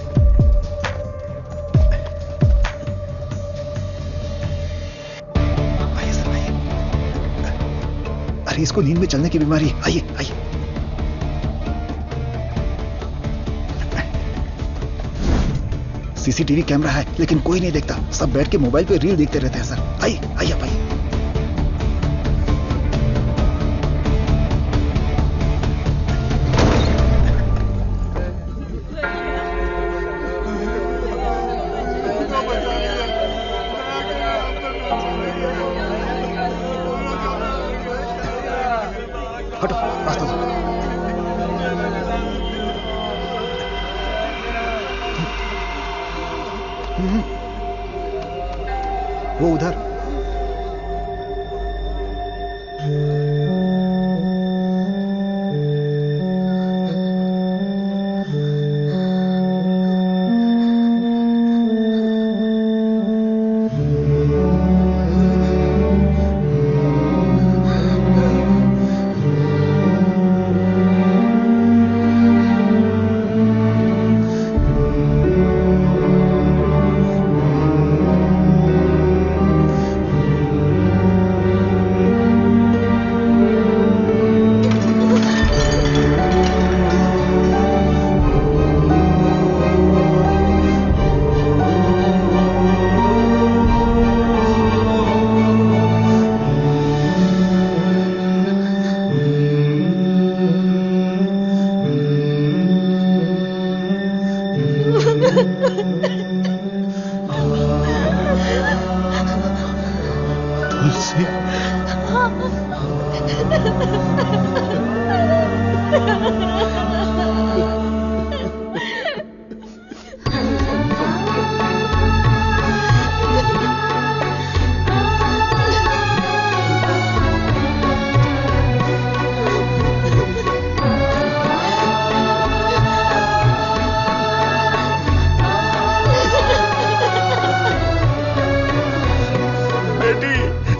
आइए सर, आइए। अरे इसको नींद में चलने की बीमारी है। आइए, आइए। सीसीटीवी कैमरा है लेकिन कोई नहीं देखता, सब बैठ के मोबाइल पे रील देखते रहते हैं सर। आइए, आइए, आप आइए। हटो, रास्ता दो। वो उधर।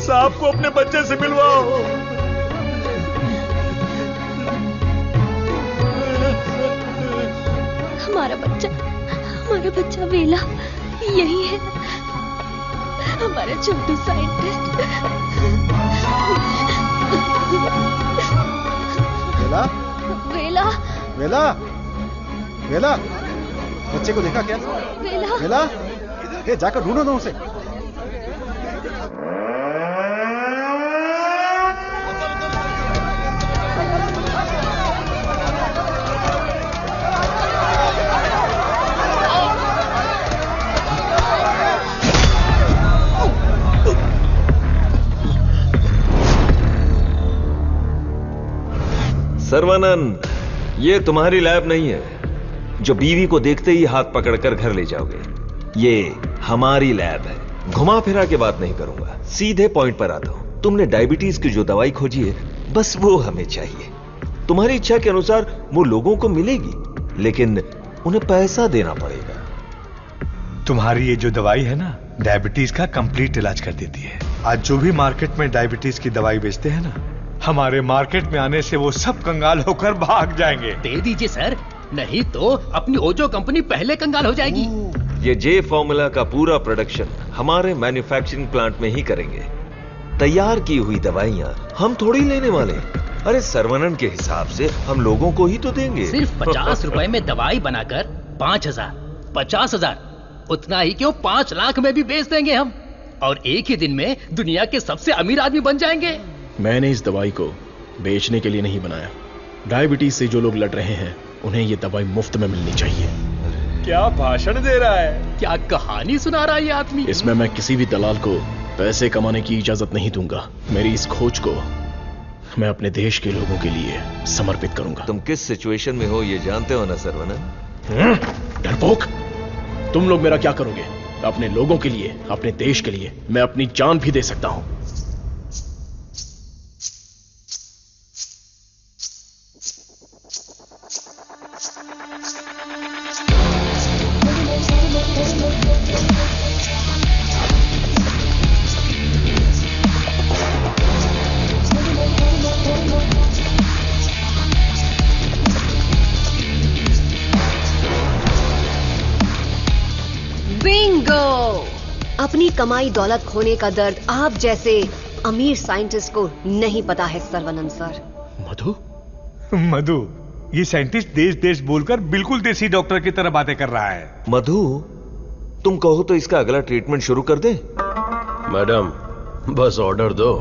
साहब को अपने बच्चे से मिलवाओ। हमारा बच्चा वेला यही है, हमारा छोटू साइंटिस्ट। वेला, वेला, वेला, वेला, बच्चे को देखा क्या? वेला, वेला, ये जाकर ढूंढो ना उसे। सर्वानंद, ये तुम्हारी लैब नहीं है जो बीवी को देखते ही हाथ पकड़कर घर ले जाओगे। ये हमारी लैब है। घुमा फिरा के बात नहीं करूंगा, सीधे पॉइंट पर आता हूं। तुमने डायबिटीज की जो दवाई खोजी है, बस वो हमें चाहिए। तुम्हारी इच्छा के अनुसार वो लोगों को मिलेगी, लेकिन उन्हें पैसा देना पड़ेगा। तुम्हारी ये जो दवाई है ना, डायबिटीज का कंप्लीट इलाज कर देती है। आज जो भी मार्केट में डायबिटीज की दवाई बेचते हैं ना, हमारे मार्केट में आने से वो सब कंगाल होकर भाग जाएंगे। दे दीजिए सर, नहीं तो अपनी ओजो कंपनी पहले कंगाल हो जाएगी। ये जे फॉर्मूला का पूरा प्रोडक्शन हमारे मैन्युफैक्चरिंग प्लांट में ही करेंगे। तैयार की हुई दवाइयां हम थोड़ी लेने वाले। अरे सर्वनन के हिसाब से हम लोगों को ही तो देंगे। सिर्फ 50 रुपए में दवाई बनाकर 5,000, 50,000, उतना ही क्यों 5 लाख में भी बेच देंगे हम, और एक ही दिन में दुनिया के सबसे अमीर आदमी बन जाएंगे। मैंने इस दवाई को बेचने के लिए नहीं बनाया। डायबिटीज से जो लोग लड़ रहे हैं, उन्हें ये दवाई मुफ्त में मिलनी चाहिए। क्या भाषण दे रहा है, क्या कहानी सुना रहा है ये आदमी। इसमें मैं किसी भी दलाल को पैसे कमाने की इजाजत नहीं दूंगा। मेरी इस खोज को मैं अपने देश के लोगों के लिए समर्पित करूंगा। तुम किस सिचुएशन में हो ये जानते हो ना सर्वनन? डरपोक, तुम लोग मेरा क्या करोगे? अपने लोगों के लिए, अपने देश के लिए मैं अपनी जान भी दे सकता हूं। बिंगो! अपनी कमाई दौलत खोने का दर्द आप जैसे अमीर साइंटिस्ट को नहीं पता है सर्वनंद सर। मधु? मधु, ये साइंटिस्ट देश देश बोलकर बिल्कुल देसी डॉक्टर की तरह बातें कर रहा है। मधु, तुम कहो तो इसका अगला ट्रीटमेंट शुरू कर दें? मैडम, बस ऑर्डर दो,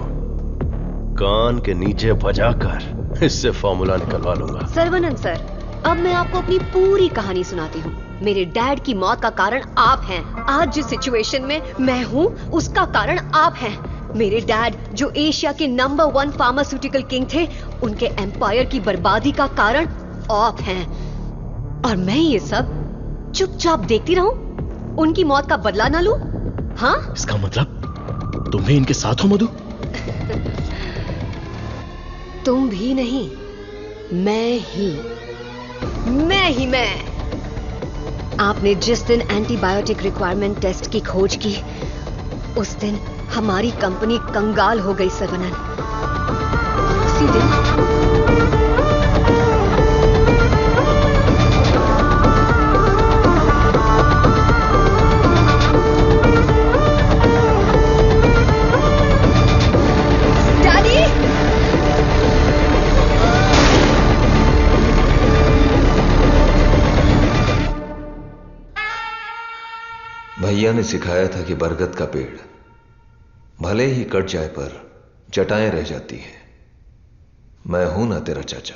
कान के नीचे बजाकर इससे फॉर्मूला निकलवा लूंगा। सर्वनंद सर, अब मैं आपको अपनी पूरी कहानी सुनाती हूँ। मेरे डैड की मौत का कारण आप हैं। आज जिस सिचुएशन में मैं हूँ उसका कारण आप हैं। मेरे डैड जो एशिया के नंबर 1 फार्मास्यूटिकल किंग थे, उनके एम्पायर की बर्बादी का कारण आप हैं। और मैं ये सब चुपचाप देखती रहूं? उनकी मौत का बदला ना लूं? हाँ? इसका मतलब तुम भी इनके साथ हो मधु? तुम भी नहीं, मैं ही मैं। आपने जिस दिन एंटीबायोटिक रिक्वायरमेंट टेस्ट की खोज की, उस दिन हमारी कंपनी कंगाल हो गई सर्वनंद। उसी दिन भैया ने सिखाया था कि बरगद का पेड़ भले ही कट जाए पर जटाएं रह जाती हैं। मैं हूं ना तेरा चाचा।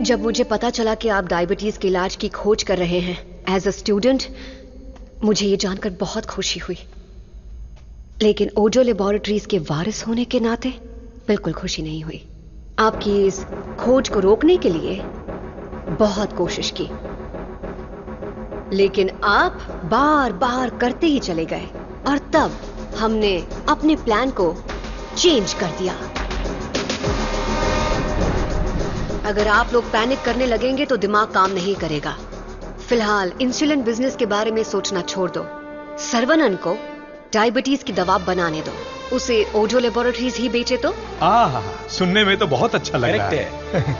जब मुझे पता चला कि आप डायबिटीज के इलाज की खोज कर रहे हैं एज अ स्टूडेंट, मुझे ये जानकर बहुत खुशी हुई। लेकिन ओजो लेबोरेटरीज के वारिस होने के नाते बिल्कुल खुशी नहीं हुई। आपकी इस खोज को रोकने के लिए बहुत कोशिश की, लेकिन आप बार बार करते ही चले गए और तब हमने अपने प्लान को चेंज कर दिया। अगर आप लोग पैनिक करने लगेंगे तो दिमाग काम नहीं करेगा। फिलहाल इंसुलिन बिजनेस के बारे में सोचना छोड़ दो। सर्वनंद को डायबिटीज की दवा बनाने दो, उसे ओजो लेबोरेटरीज ही बेचे तो। सुनने में तो बहुत अच्छा लग रहा है।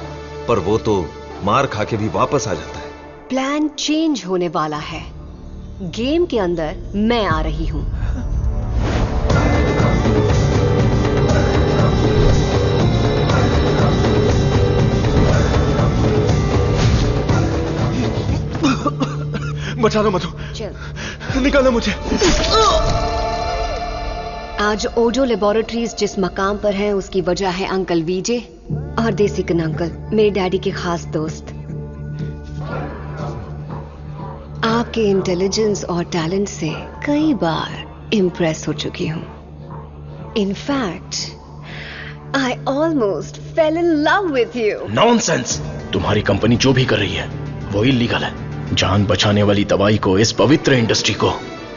पर वो तो मार खा के भी वापस आ जाता है। प्लान चेंज होने वाला है। गेम के अंदर मैं आ रही हूं। बचा लो मधु, निकालो मुझे। आज ओजो लेबोरेटरीज जिस मकाम पर है उसकी वजह है अंकल विजय और देसिकन अंकल, मेरे डैडी के खास दोस्त। आपके इंटेलिजेंस और टैलेंट से कई बार इम्प्रेस हो चुकी हूं। In fact I almost fail in love with you. Nonsense! तुम्हारी कंपनी जो भी कर रही है वो इलीगल है। जान बचाने वाली दवाई को, इस पवित्र इंडस्ट्री को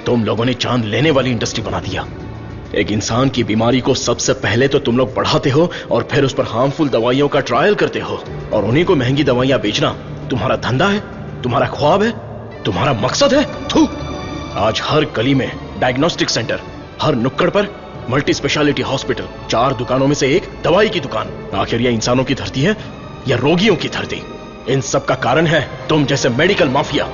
तुम लोगों ने जान लेने वाली इंडस्ट्री बना दिया। एक इंसान की बीमारी को सबसे पहले तो तुम लोग बढ़ाते हो और फिर उस पर हार्मफुल दवाइयों का ट्रायल करते हो, और उन्हीं को महंगी दवाइयां बेचना तुम्हारा धंधा है, तुम्हारा ख्वाब है, तुम्हारा मकसद है। थू! आज हर गली में डायग्नोस्टिक सेंटर, हर नुक्कड़ पर मल्टी स्पेशलिटी हॉस्पिटल, 4 दुकानों में से एक दवाई की दुकान। आखिर यह इंसानों की धरती है या रोगियों की धरती? इन सब का कारण है तुम जैसे मेडिकल माफिया।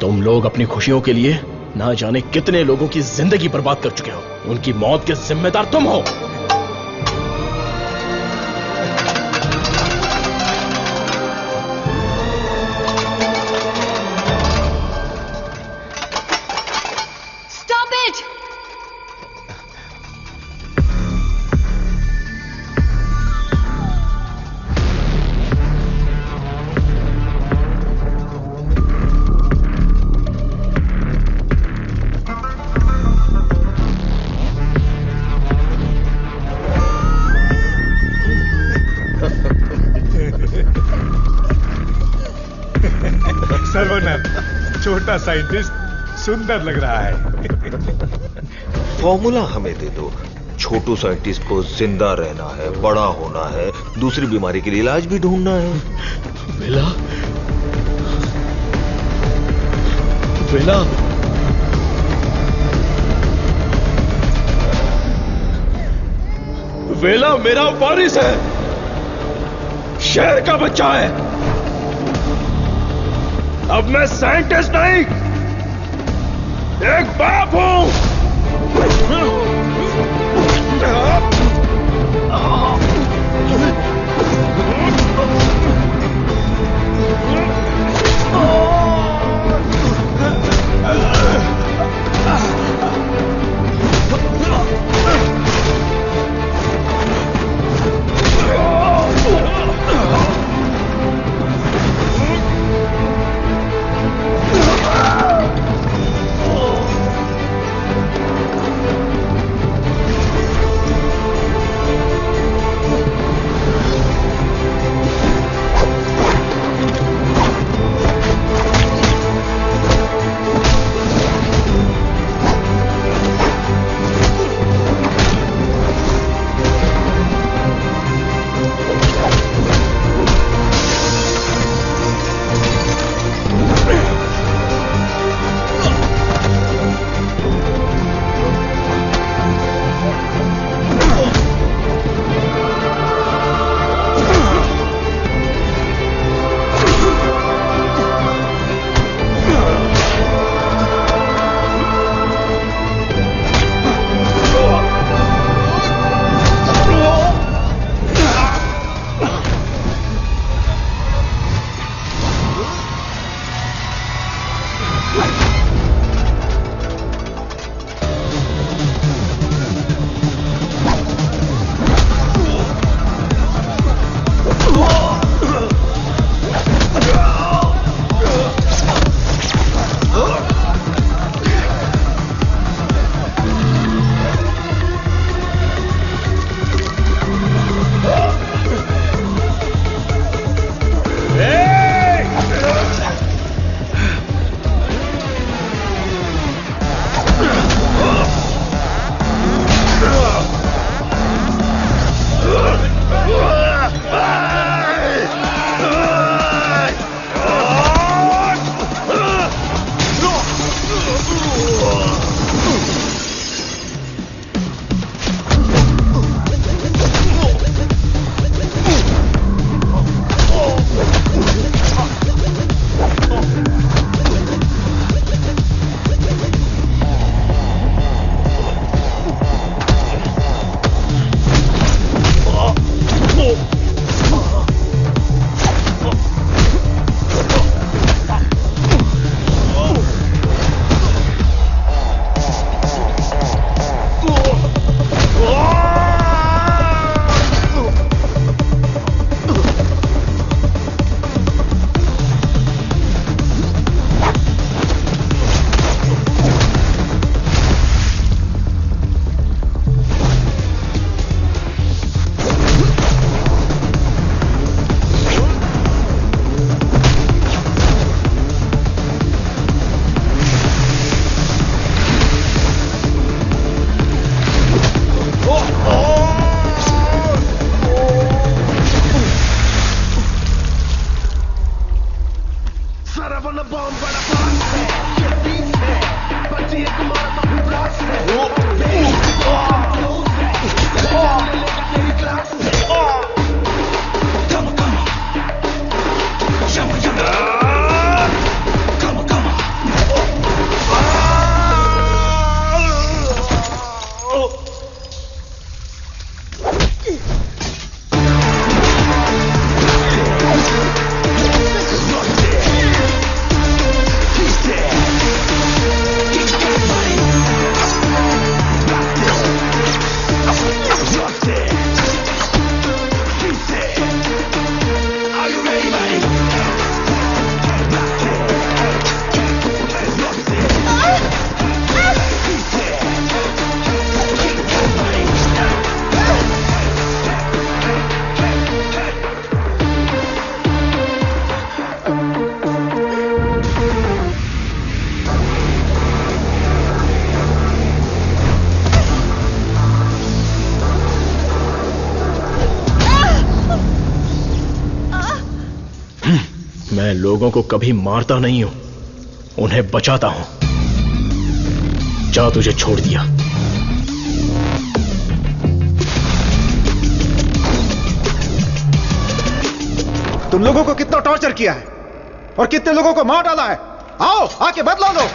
तुम लोग अपनी खुशियों के लिए ना जाने कितने लोगों की जिंदगी बर्बाद कर चुके हो। उनकी मौत के जिम्मेदार तुम हो। Stop it! सर्वनंद, छोटा साइंटिस्ट सुंदर लग रहा है। फॉर्मूला हमें दे दो। छोटू साइंटिस्ट को जिंदा रहना है, बड़ा होना है, दूसरी बीमारी के लिए इलाज भी ढूंढना है। वेला, वेला, वेला मेरा वारिस है, शहर का बच्चा है। अब मैं साइंटिस्ट नहीं, एक बाप हूं। मैं लोगों को कभी मारता नहीं हूं, उन्हें बचाता हूं। जा, तुझे छोड़ दिया। तुम लोगों को कितना टॉर्चर किया है और कितने लोगों को मार डाला है। आओ आके बदला लो।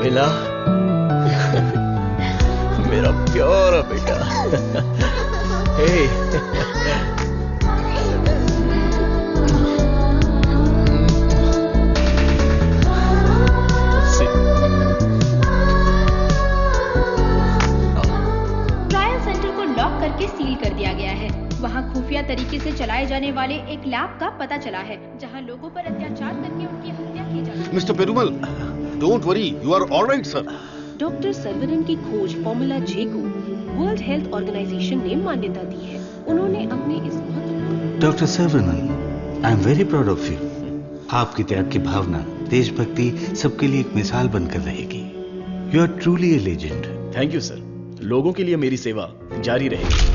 मिला मेरा प्यारा बेटा। ट्रायल सेंटर को लॉक करके सील कर दिया गया है। वहाँ खुफिया तरीके से चलाए जाने वाले एक लैब का पता चला है जहाँ लोगों पर अत्याचार करके उनकी हत्या की जाती है। Mister Perumal, don't worry, you are alright sir. Doctor Saravanan की खोज फॉर्मूला जे को वर्ल्ड हेल्थ ऑर्गेनाइजेशन ने मान्यता दी है। उन्होंने अपने इस doctor Saravanan, I am very proud of you. आपकी त्याग की भावना, देशभक्ति सबके लिए एक मिसाल बनकर रहेगी। You are truly a legend. Thank you sir. लोगों के लिए मेरी सेवा जारी रहेगी।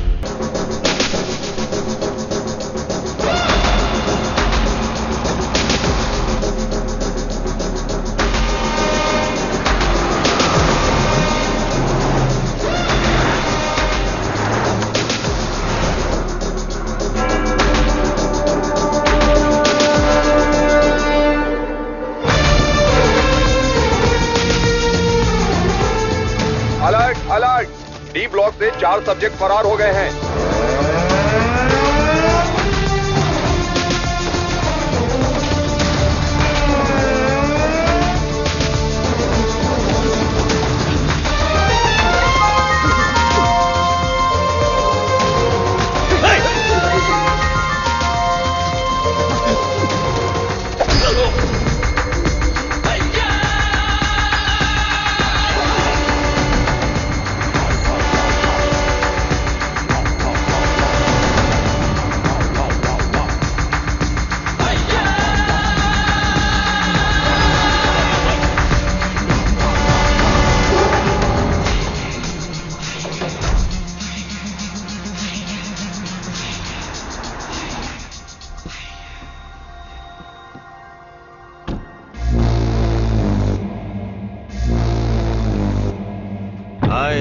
डी ब्लॉक से 4 सब्जेक्ट फरार हो गए हैं।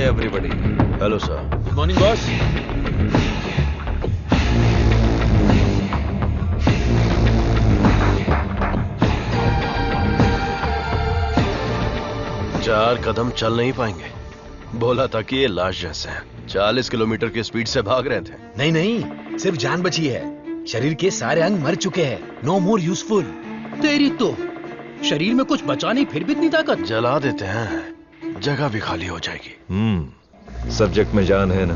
everybody. Hello, sir. Good morning, boss. चार कदम चल नहीं पाएंगे। बोला था कि ये लाश जैसे हैं। 40 किलोमीटर की स्पीड से भाग रहे थे। नहीं नहीं, सिर्फ जान बची है। शरीर के सारे अंग मर चुके हैं। No more useful. तेरी तो शरीर में कुछ बचा नहीं, फिर भी इतनी ताकत। जला देते हैं, जगह भी खाली हो जाएगी। सब्जेक्ट में जान है ना,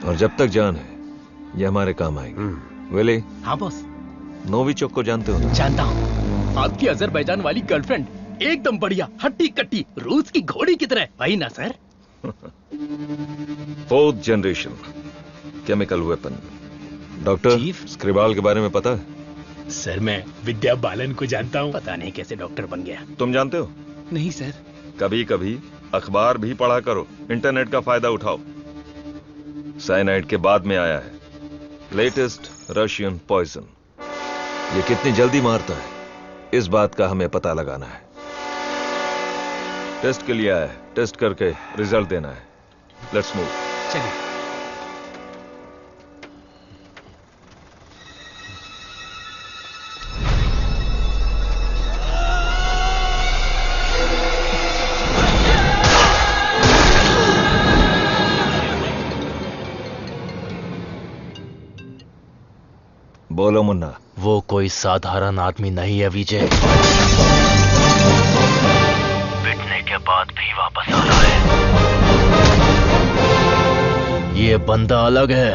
और जब तक जान है ये हमारे काम आएगी। वेले? हाँ बॉस। नोविचोक को जानते हो ना? जानता हूँ। आपकी अजरबैजान वाली गर्लफ्रेंड एकदम बढ़िया, हट्टी कट्टी, रूस की घोड़ी की तरह। वही ना sir? 4th generation chemical weapon. Doctor Skripal के बारे में पता है? सर मैं विद्या बालन को जानता हूँ। पता नहीं कैसे डॉक्टर बन गया। तुम जानते हो? नहीं सर। कभी कभी अखबार भी पढ़ा करो, इंटरनेट का फायदा उठाओ। साइनाइड के बाद में आया है, लेटेस्ट रशियन पॉइजन। ये कितनी जल्दी मारता है इस बात का हमें पता लगाना है। टेस्ट के लिए आया है, टेस्ट करके रिजल्ट देना है। Let's move. चलिए। बोलो मुन्ना। वो कोई साधारण आदमी नहीं है विजय। पिटने के बाद भी वापस आ रहा है। ये बंदा अलग है।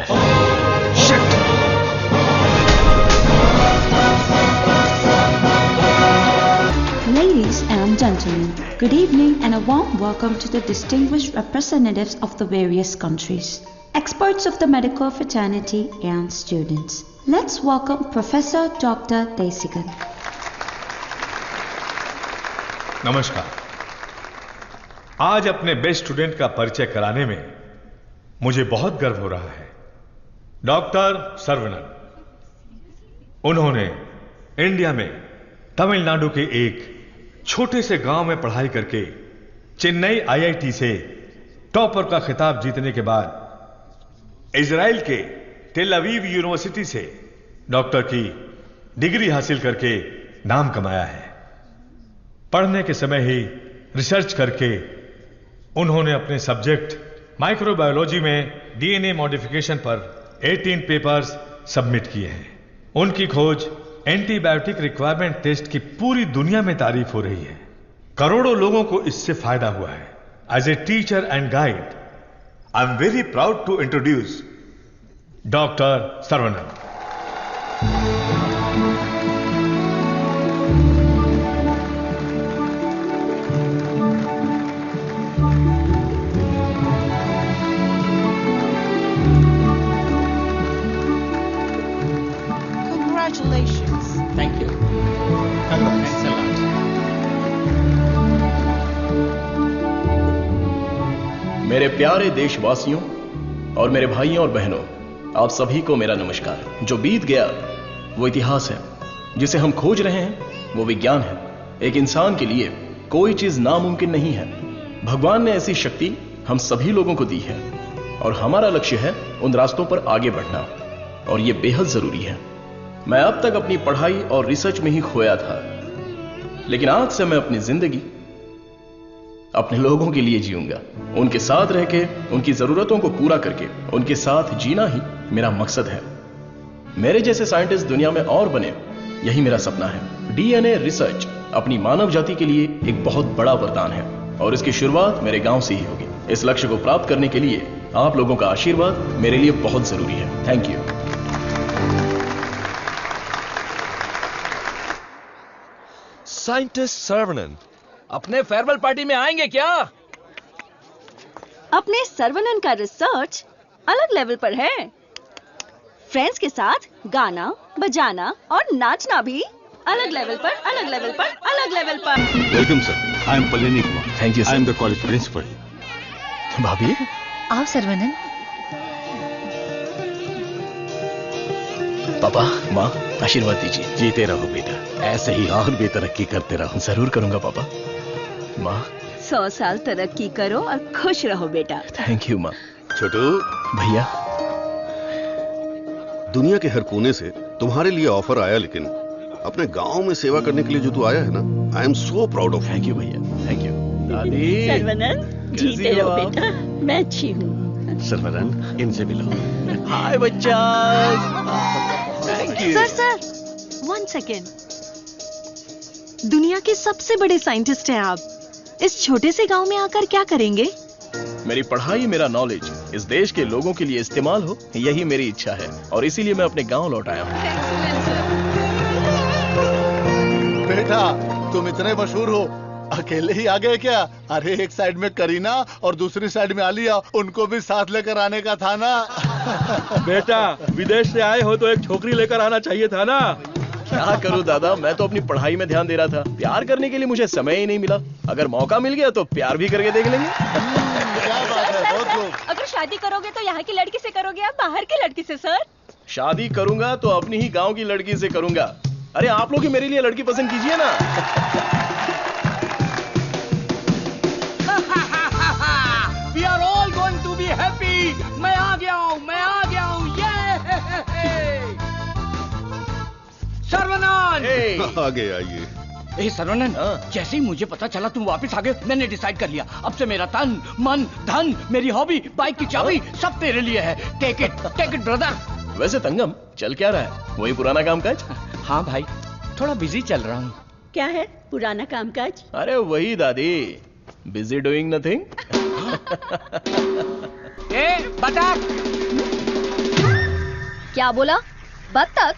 Ladies and gentlemen, good evening and a warm welcome to the distinguished representatives of the various countries, experts of the medical fraternity and students. Let's welcome Professor Dr. Desikan. नमस्कार। आज अपने बेस्ट स्टूडेंट का परिचय कराने में मुझे बहुत गर्व हो रहा है। डॉक्टर सर्वनन। उन्होंने इंडिया में तमिलनाडु के एक छोटे से गांव में पढ़ाई करके चेन्नई आईआईटी से टॉपर का खिताब जीतने के बाद इजराइल के टेल अवीव यूनिवर्सिटी से डॉक्टर की डिग्री हासिल करके नाम कमाया है। पढ़ने के समय ही रिसर्च करके उन्होंने अपने सब्जेक्ट माइक्रोबायोलॉजी में डीएनए मॉडिफिकेशन पर 18 पेपर्स सबमिट किए हैं। उनकी खोज एंटीबायोटिक रिक्वायरमेंट टेस्ट की पूरी दुनिया में तारीफ हो रही है। करोड़ों लोगों को इससे फायदा हुआ है। As a teacher and guide, I am very proud to introduce doctor Saravanan. Congratulations. Thank you. Thanks a lot. मेरे प्यारे देशवासियों और मेरे भाइयों और बहनों, आप सभी को मेरा नमस्कार। जो बीत गया वो इतिहास है, जिसे हम खोज रहे हैं वो विज्ञान है। एक इंसान के लिए कोई चीज नामुमकिन नहीं है। भगवान ने ऐसी शक्ति हम सभी लोगों को दी है और हमारा लक्ष्य है उन रास्तों पर आगे बढ़ना, और ये बेहद जरूरी है। मैं अब तक अपनी पढ़ाई और रिसर्च में ही खोया था, लेकिन आज से मैं अपनी जिंदगी अपने लोगों के लिए जीऊंगा। उनके साथ रह के, उनकी जरूरतों को पूरा करके, उनके साथ जीना ही मेरा मकसद है। मेरे जैसे साइंटिस्ट दुनिया में और बने, यही मेरा सपना है। डीएनए रिसर्च अपनी मानव जाति के लिए एक बहुत बड़ा वरदान है और इसकी शुरुआत मेरे गांव से ही होगी। इस लक्ष्य को प्राप्त करने के लिए आप लोगों का आशीर्वाद मेरे लिए बहुत जरूरी है। Thank you. साइंटिस्ट सर्वनन अपने फेयरवेल पार्टी में आएंगे क्या? अपने सर्वनन का रिसर्च अलग लेवल पर है। फ्रेंड्स के साथ गाना, बजाना और नाचना भी अलग लेवल पर, अलग लेवल पर, अलग लेवल पर। Welcome sir, I am Palani Kumar. Thank you sir. I am the college principal. भाभी आओ सर्वनन। पापा, माँ, आशीर्वाद दीजिए। जीते रहो बेटा, ऐसे ही और भी तरक्की करते रहो। जरूर करूंगा पापा। माँ, 100 साल तरक्की करो और खुश रहो बेटा। थैंक यू माँ। छोटू भैया, दुनिया के हर कोने से तुम्हारे लिए ऑफर आया, लेकिन अपने गांव में सेवा करने के लिए जो तू आया है ना, आई am so proud of. Thank you भैया, थैंक यू। दादी, सर्वनन, जीते रहो बेटा, मैं अच्छी हूँ। सर्वनन, इनसे मिलो। हाय बच्चा। Thank you. Sir, 1 second. दुनिया के सबसे बड़े साइंटिस्ट हैं आप। इस छोटे से गांव में आकर क्या करेंगे? मेरी पढ़ाई, मेरा नॉलेज इस देश के लोगों के लिए इस्तेमाल हो, यही मेरी इच्छा है, और इसीलिए मैं अपने गांव लौट आया हूँ। बेटा, तुम इतने मशहूर हो, अकेले ही आ गए क्या? अरे एक साइड में करीना और दूसरी साइड में आलिया, उनको भी साथ लेकर आने का था ना। बेटा, विदेश से आए हो तो एक छोकरी लेकर आना चाहिए था ना। क्या करूं दादा, मैं तो अपनी पढ़ाई में ध्यान दे रहा था। प्यार करने के लिए मुझे समय ही नहीं मिला। अगर मौका मिल गया तो प्यार भी करके देख लेंगे। क्या बात है, बहुत खूब। अगर शादी करोगे तो यहाँ की लड़की से करोगे या बाहर की लड़की से सर? शादी करूंगा तो अपनी ही गांव की लड़की से करूंगा। अरे आप लोग ही मेरे लिए लड़की पसंद कीजिए ना। We are all going to be happy. मैं आ गया हूँ, ये सर्वनाथ। आगे आइए। ए सर्वनन, जैसे ही मुझे पता चला तुम वापस आ गए, मैंने डिसाइड कर लिया अब से मेरा तन मन धन, मेरी हॉबी, बाइक की चाबी सब तेरे लिए है। Take it brother. वैसे तंगम चल क्या रहा है? वही पुराना कामकाज? हाँ भाई, थोड़ा बिजी चल रहा हूँ। क्या है पुराना कामकाज? अरे वही दादी, बिजी डूइंग नथिंग। ए बतख। क्या बोला? बतख?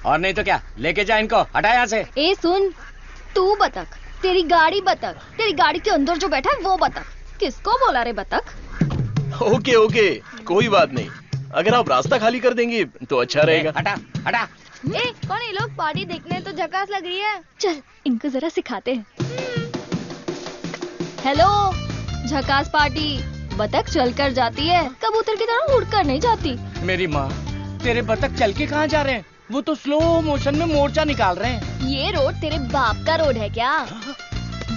और नहीं तो क्या, लेके जा इनको, हटा यहाँ से। ए सुन, तू बतख, तेरी गाड़ी बतख, तेरी गाड़ी के अंदर जो बैठा है वो बतख। किसको बोला रे बतख? ओके, कोई बात नहीं। अगर आप रास्ता खाली कर देंगी तो अच्छा रहेगा। हटा। ए, कौन ये लोग? पार्टी देखने तो झकास लग रही है। चल इनको जरा सिखाते हैं। हेलो, झकास पार्टी। बतख चलकर जाती है, कबूतर की तरह उड़कर नहीं जाती। मेरी माँ, तेरे बतख चल के कहाँ जा रहे हैं? वो तो स्लो मोशन में मोर्चा निकाल रहे हैं। ये रोड तेरे बाप का रोड है क्या?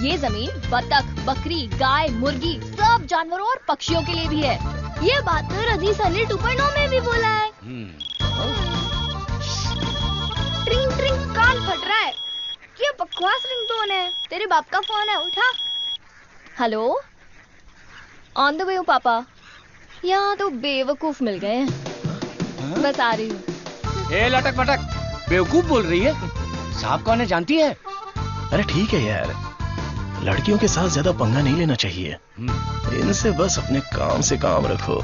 ये जमीन बतख, बकरी, गाय, मुर्गी, सब जानवरों और पक्षियों के लिए भी है। ये बात तो रजीस अली 2.0 में भी बोला है। ट्रिंग ट्रिंग, कान फट रहा है। ये बकवास रिंगटोन है। तेरे बाप का फोन है, उठा। हेलो, ऑन द वे हूँ पापा। यहाँ तो बेवकूफ मिल गए हैं। बस आ रही हूँ। ए लटक पटक, बेवकूफ बोल रही है? साहब कौन है जानती है? अरे ठीक है यार, लड़कियों के साथ ज्यादा पंगा नहीं लेना चाहिए। इनसे बस अपने काम से काम रखो।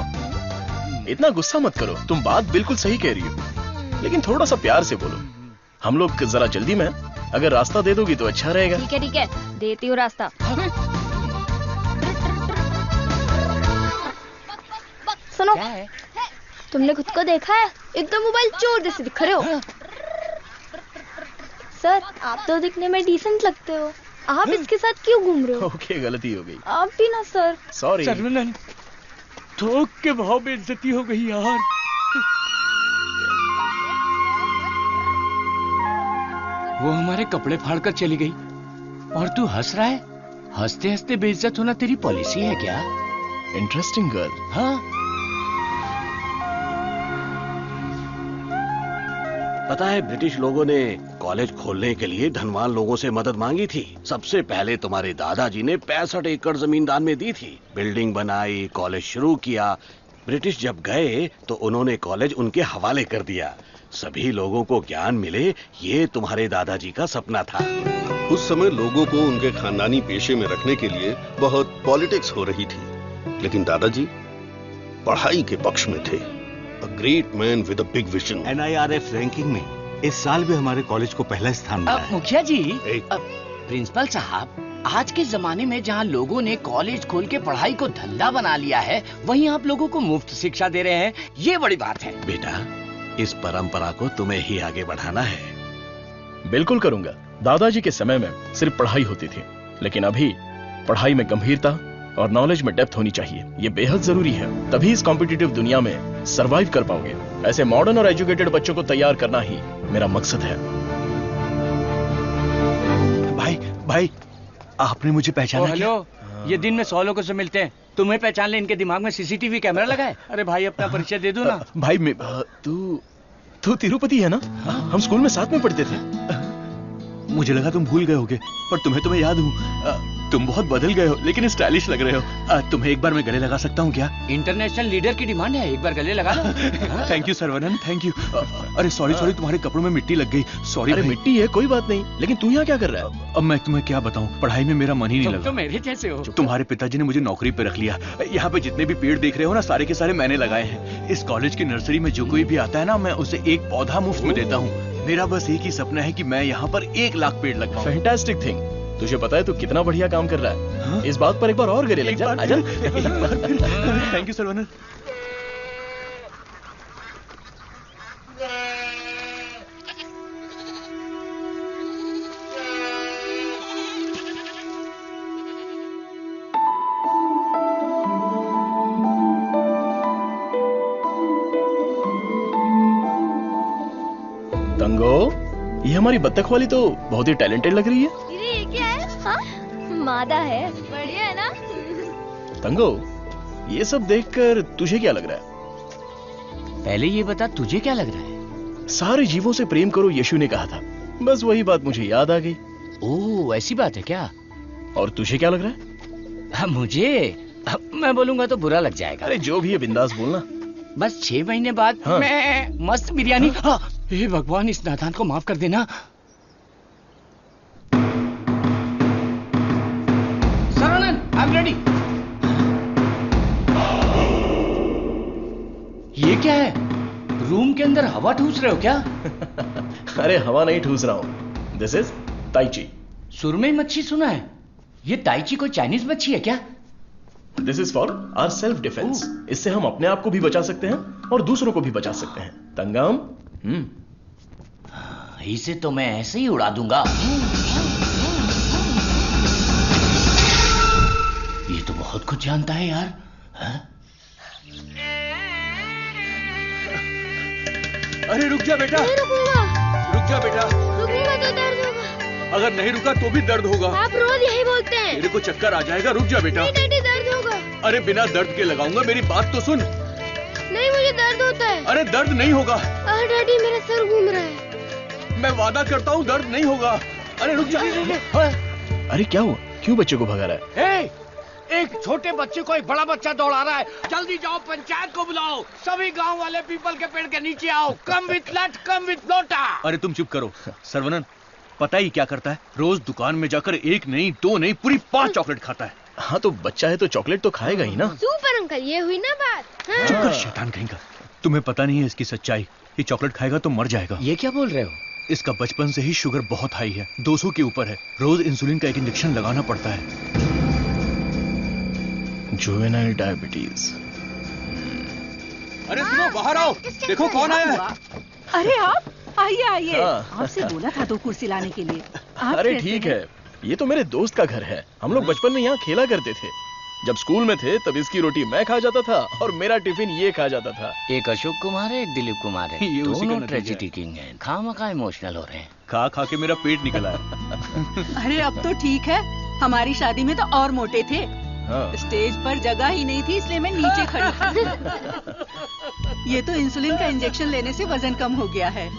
इतना गुस्सा मत करो, तुम बात बिल्कुल सही कह रही हो, लेकिन थोड़ा सा प्यार से बोलो। हम लोग जरा जल्दी में, अगर रास्ता दे दोगी तो अच्छा रहेगा। ठीक है, देती हूँ रास्ता। सुनो, तुमने खुद को देखा है? एकदम मोबाइल चोर जैसे दिख रहे हो। सर, आप तो दिखने में डिसेंट लगते हो, आप इसके साथ क्यों घूम रहे हो? ओके, गलती हो गई। आप भी ना सर। सॉरी। सर्वनन, थोक के भाव में इज्जती हो गई यार। वो हमारे कपड़े फाड़कर चली गई और तू हंस रहा है? हंसते हंसते बेइज्जत होना तेरी पॉलिसी है क्या? Interesting girl. हाँ, पता है ब्रिटिश लोगों ने कॉलेज खोलने के लिए धनवान लोगों से मदद मांगी थी। सबसे पहले तुम्हारे दादाजी ने 65 एकड़ जमीन दान में दी थी। बिल्डिंग बनाई, कॉलेज शुरू किया। ब्रिटिश जब गए तो उन्होंने कॉलेज उनके हवाले कर दिया। सभी लोगों को ज्ञान मिले, ये तुम्हारे दादाजी का सपना था। उस समय लोगों को उनके खानदानी पेशे में रखने के लिए बहुत पॉलिटिक्स हो रही थी, लेकिन दादाजी पढ़ाई के पक्ष में थे। A great man with a big vision. NIRF ranking में इस साल भी हमारे कॉलेज को पहला स्थान मिला है। मुखिया जी, प्रिंसिपल साहब, आज के जमाने में जहाँ लोगों ने कॉलेज खोल के पढ़ाई को धंधा बना लिया है, वहीं आप लोगों को मुफ्त शिक्षा दे रहे हैं, ये बड़ी बात है। बेटा, इस परंपरा को तुम्हें ही आगे बढ़ाना है। बिल्कुल करूंगा। दादाजी के समय में सिर्फ पढ़ाई होती थी, लेकिन अभी पढ़ाई में गंभीरता और नॉलेज में डेप्थ होनी चाहिए। ये बेहद जरूरी है, तभी इस कॉम्पिटिटिव दुनिया में सरवाइव कर पाओगे। ऐसे मॉडर्न और एजुकेटेड बच्चों को तैयार करना ही मेरा मकसद है। भाई, आपने मुझे पहचाना क्या? हेलो, ये दिन में 100 लोगों से मिलते हैं, तुम्हें पहचान ले इनके दिमाग में सीसीटीवी कैमरा लगा है। अरे भाई, अपना परिचय दे दो ना। भाई, तू तिरुपति है ना? हम स्कूल में साथ में पढ़ते थे। मुझे लगा तुम भूल गए होगे, पर तुम्हें तो मैं याद हूँ। तुम बहुत बदल गए हो, लेकिन स्टाइलिश लग रहे हो। तुम्हें एक बार मैं गले लगा सकता हूँ क्या? इंटरनेशनल लीडर की डिमांड है, एक बार गले लगा लो। Thank you Saravanan, thank you. अरे सॉरी, तुम्हारे कपड़ों में मिट्टी लग गई। सॉरी। अरे मिट्टी है, कोई बात नहीं, लेकिन तू यहाँ क्या कर रहा है? अब मैं तुम्हें क्या बताऊँ, पढ़ाई में मेरा मन ही नहीं लगा। तो मेरे जैसे हो। तुम्हारे पिताजी ने मुझे नौकरी पे रख लिया। यहाँ पे जितने भी पेड़ देख रहे हो ना, सारे के सारे मैंने लगाए हैं। इस कॉलेज की नर्सरी में जो कोई भी आता है ना, मैं उसे एक पौधा मुफ्त में देता हूँ। मेरा बस एक ही सपना है कि मैं यहाँ पर 1 लाख पेड़ लगाऊं। Fantastic thing. तुझे पता है तू कितना बढ़िया काम कर रहा है? हाँ? इस बात पर एक बार और गले लग जा। आजा। Thank you Saravanan. तंगो, ये हमारी बत्तख वाली तो बहुत ही टैलेंटेड लग रही है। दीदी ये क्या है? हाँ? मादा है। बढ़िया है ना? तंगो, ये सब देखकर तुझे क्या लग रहा है? पहले ये बता, तुझे क्या लग रहा है? सारे जीवों से प्रेम करो यीशु ने कहा था, बस वही बात मुझे याद आ गई। ओह, ऐसी बात है क्या? और तुझे क्या लग रहा है? मुझे, मैं बोलूंगा तो बुरा लग जाएगा। अरे जो भी है बिंदास बोलना। बस 6 महीने बाद हाँ। मैं मस्त बिरयानी। हाँ। हे भगवान, इस नादान को माफ कर देना। Saravanan, I am ready. ये क्या है? रूम के अंदर हवा ठूस रहे हो क्या? अरे हवा नहीं ठूस रहा हूं, दिस इज ताइची। सुरमई मच्छी सुना है, ये ताइची कोई चाइनीज मच्छी है क्या? This is for our self defence. इससे हम अपने आप को भी बचा सकते हैं और दूसरों को भी बचा सकते हैं। तंगम, इसे तो मैं ऐसे ही उड़ा दूंगा। ये तो बहुत कुछ जानता है यार। अरे रुक जा बेटा। नहीं रुकूंगा। रुक जा बेटा। रुकूंगा तो दर्द होगा। अगर नहीं रुका तो भी दर्द होगा। आप रोज यही बोलते हैं। मेरे को चक्कर आ जाएगा, रुक जा बेटा। नहीं डैडी, दर्द होगा। अरे बिना दर्द के लगाऊंगा, मेरी बात तो सुन। नहीं, मुझे दर्द होता है। अरे दर्द नहीं होगा। डैडी मेरा सर घूम रहा है। मैं वादा करता हूँ दर्द नहीं होगा। अरे रुक जा। अरे क्या हुआ? क्यों बच्चे को भगा रहा है? एक छोटे बच्चे को एक बड़ा बच्चा दौड़ा रहा है। जल्दी जाओ, पंचायत को बुलाओ। सभी गांव वाले पीपल के पेड़ के नीचे आओ। कम विथ लट, कम विथ लोटा। अरे तुम चुप करो। सरवनन पता ही क्या करता है? रोज दुकान में जाकर 1 नहीं 2 नहीं पूरी 5 चॉकलेट खाता है। हाँ तो बच्चा है तो चॉकलेट तो खाएगा ही ना। सुपर अंकल, ये हुई ना बात। हाँ। चुप कर शैतान कहीं का। तुम्हें पता नहीं है इसकी सच्चाई। ये चॉकलेट खाएगा तो मर जाएगा। ये क्या बोल रहे हो? इसका बचपन से ही शुगर बहुत हाई है, 200 के ऊपर है। रोज इंसुलिन का एक इंजेक्शन लगाना पड़ता है। Juvenile diabetes. अरे सुनो, बाहर आओ, देखो कौन आया है। अरे आप आइए आइए। हाँ। आपसे बोला था तो कुर्सी लाने के लिए। अरे ठीक है, ये तो मेरे दोस्त का घर है। हम लोग बचपन में यहाँ खेला करते थे। जब स्कूल में थे तब इसकी रोटी मैं खा जाता था और मेरा टिफिन ये खा जाता था। एक अशोक कुमार है, एक दिलीप कुमार है। ये उसी का दोनों नतीजा ट्रेजेडी किंग हैं। खामखा इमोशनल हो रहे हैं। खा खा के मेरा पेट निकला है। अरे अब तो ठीक है, हमारी शादी में तो और मोटे थे। हाँ। स्टेज पर जगह ही नहीं थी, इसलिए मैं नीचे खड़ी थी। ये तो इंसुलिन का इंजेक्शन लेने से वजन कम हो गया है।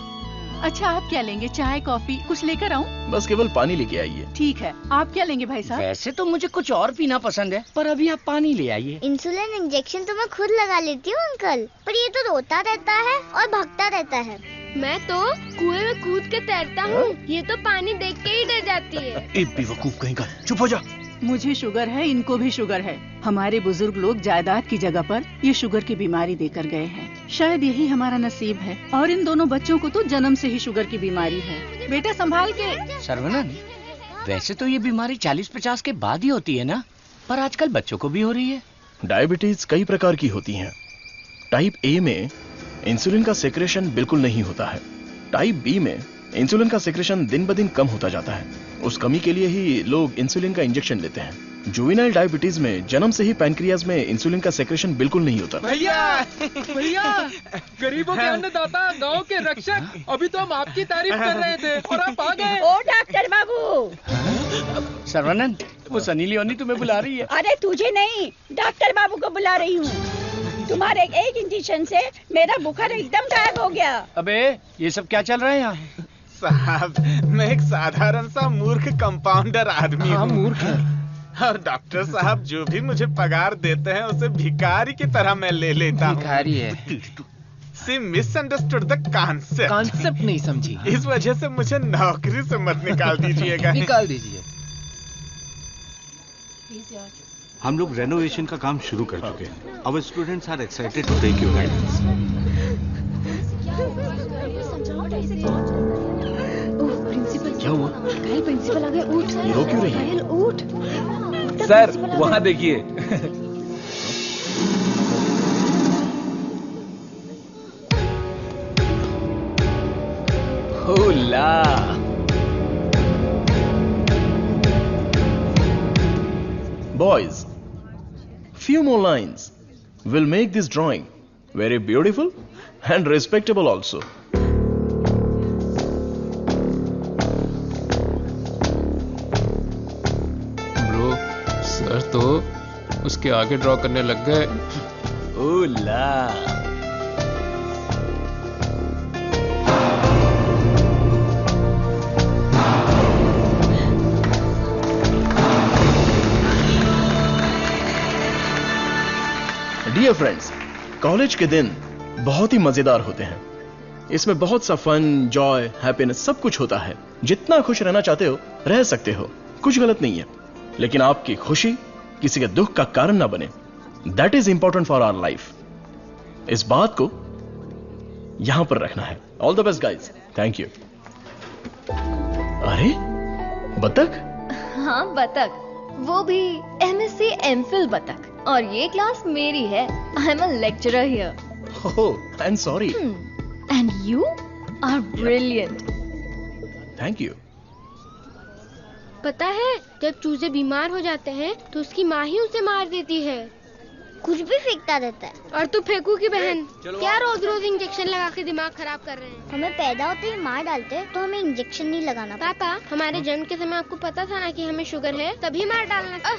अच्छा आप क्या लेंगे? चाय, कॉफी कुछ लेकर आऊं? बस केवल पानी लेके आइए। ठीक है, आप क्या लेंगे भाई साहब? वैसे तो मुझे कुछ और पीना पसंद है, पर अभी आप पानी ले आइए। इंसुलिन इंजेक्शन तो मैं खुद लगा लेती हूँ अंकल, पर ये तो रोता रहता है और भागता रहता है। मैं तो कुएं में कूद के तैरता हूँ, ये तो पानी देख के ही डर जाती है। एक बेवकूफ कहीं का, चुप हो जा। मुझे शुगर है, इनको भी शुगर है। हमारे बुजुर्ग लोग जायदाद की जगह पर ये शुगर की बीमारी देकर गए हैं। शायद यही हमारा नसीब है। और इन दोनों बच्चों को तो जन्म से ही शुगर की बीमारी है। बेटा संभाल के। सरवनन, वैसे तो ये बीमारी 40-50 के बाद ही होती है ना, पर आजकल बच्चों को भी हो रही है। डायबिटीज कई प्रकार की होती हैं। टाइप ए में इंसुलिन का सेक्रेशन बिल्कुल नहीं होता है। टाइप बी में इंसुलिन का सेक्रेशन दिन ब दिन कम होता जाता है। उस कमी के लिए ही लोग इंसुलिन का इंजेक्शन लेते हैं। जुवेनाइल डायबिटीज में जन्म से ही पैनक्रियाज में इंसुलिन का सेक्रेशन बिल्कुल नहीं होता। भैया गरीबों के अन्नदाता, गांव के रक्षक, अभी तो हम आपकी तारीफ कर रहे थे और आप आ गए। ओ डॉक्टर बाबू। सरवनन, वो सनी लियोनी तुम्हें बुला रही है। अरे तुझे नहीं, डॉक्टर बाबू को बुला रही हूँ। तुम्हारे एक इंजेक्शन से मेरा बुखार एकदम गायब हो गया। अबे ये सब क्या चल रहा है यहाँ? साहब मैं एक साधारण सा मूर्ख कंपाउंडर आदमी हूँ। मूर्ख है। और डॉक्टर साहब जो भी मुझे पगार देते हैं उसे भिखारी की तरह मैं ले लेता हूँ। भिखारी है। सी मिसअंडरस्टूड द कॉन्सेप्ट। कॉन्सेप्ट नहीं समझी। इस वजह से मुझे नौकरी से मत निकाल दीजिएगा। निकाल दीजिए। हम लोग रेनोवेशन का काम शुरू कर चुके हैं। Our students are excited to take your guidance. क्या हुआ? घायल प्रिंसिपल आ गए। उठ सर। रो क्यों रही है? घायल उठ। सर वहाँ देखिए। होला। Boys, few more lines will make this drawing very beautiful and respectable also. उसके आगे ड्रॉ करने लग गए। ओला डियर फ्रेंड्स, कॉलेज के दिन बहुत ही मजेदार होते हैं। इसमें बहुत सा फन, जॉय, हैप्पीनेस सब कुछ होता है। जितना खुश रहना चाहते हो रह सकते हो, कुछ गलत नहीं है, लेकिन आपकी खुशी किसी के दुख का कारण ना बने। That is important for our life. इस बात को यहां पर रखना है। All the best guys, thank you. अरे बतख? हाँ बतख, वो भी MSc MPhil बतख। और ये क्लास मेरी है। I am a lecturer here. Oh, I am sorry. And you are brilliant. Thank you. पता है, जब चूजे बीमार हो जाते हैं तो उसकी माँ ही उसे मार देती है। कुछ भी फेंकता रहता है। और तू फेंकू की बहन, क्या रोज रोज इंजेक्शन लगा के दिमाग खराब कर रहे हैं। हमें पैदा होते ही मार डालते हैं, तो हमें इंजेक्शन नहीं लगाना। पापा, हमारे जन्म के समय आपको पता था ना कि हमें शुगर है, तभी मार डालना।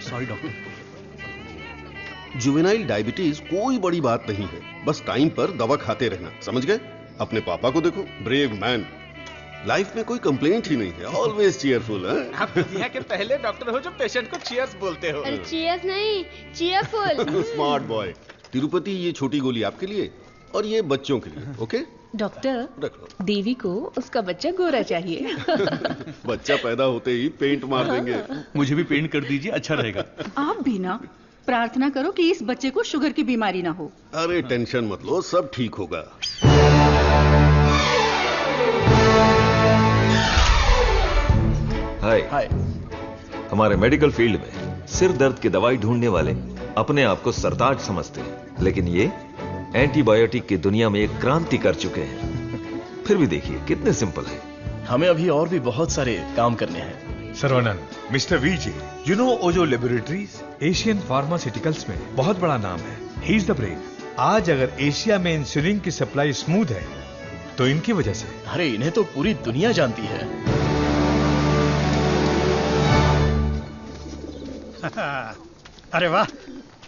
Sorry doctor. जुवेनाइल डायबिटीज कोई बड़ी बात नहीं है, बस टाइम पर दवा खाते रहना, समझ गए? अपने पापा को देखो, ब्रेव मैन, लाइफ में कोई कंप्लेंट ही नहीं है, ऑलवेज चीयरफुल है। आप दुनिया के पहले डॉक्टर हो जो पेशेंट को चीयर्स बोलते हो। अरे चीयर्स नहीं, चीयरफुल। Smart boy. तिरुपति, ये छोटी गोली आपके लिए और ये बच्चों के लिए, ओके? डॉक्टर, रख लो। देवी को उसका बच्चा गोरा चाहिए। बच्चा पैदा होते ही पेंट मार देंगे। मुझे भी पेंट कर दीजिए, अच्छा रहेगा। आप भी ना प्रार्थना करो कि इस बच्चे को शुगर की बीमारी ना हो। अरे टेंशन मत लो, सब ठीक होगा। हाय। हमारे मेडिकल फील्ड में सिर दर्द की दवाई ढूंढने वाले अपने आप को सरताज समझते हैं, लेकिन ये एंटीबायोटिक की दुनिया में एक क्रांति कर चुके हैं। फिर भी देखिए कितने सिंपल है। हमें अभी और भी बहुत सारे काम करने हैं। Saravanan, mister VG, you know Ojo laboratories Asian pharmaceuticals में बहुत बड़ा नाम है। He is the brain. आज अगर एशिया में इंसुलिन की सप्लाई स्मूथ है तो इनकी वजह से। अरे इन्हें तो पूरी दुनिया जानती है। अरे वाह,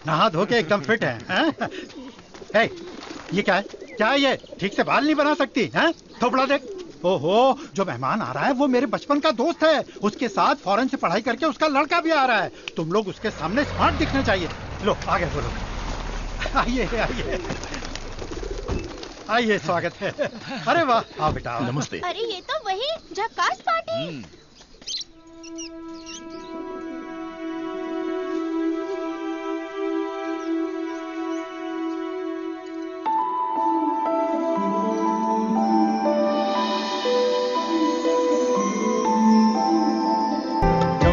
नहा धो के एकदम फिट है, हैं? हे, ये क्या है? क्या है ये? ठीक से बाल नहीं बना सकती, हैं? थोपड़ा देख। ओहो, जो मेहमान आ रहा है वो मेरे बचपन का दोस्त है। उसके साथ फॉरेन से पढ़ाई करके उसका लड़का भी आ रहा है। तुम लोग उसके सामने स्मार्ट दिखने चाहिए। लो आगे बोलो। आइए आइए आइए, स्वागत है। अरे वाह, आओ बेटा। नमस्ते। अरे ये तो वही झक्कास पार्टी।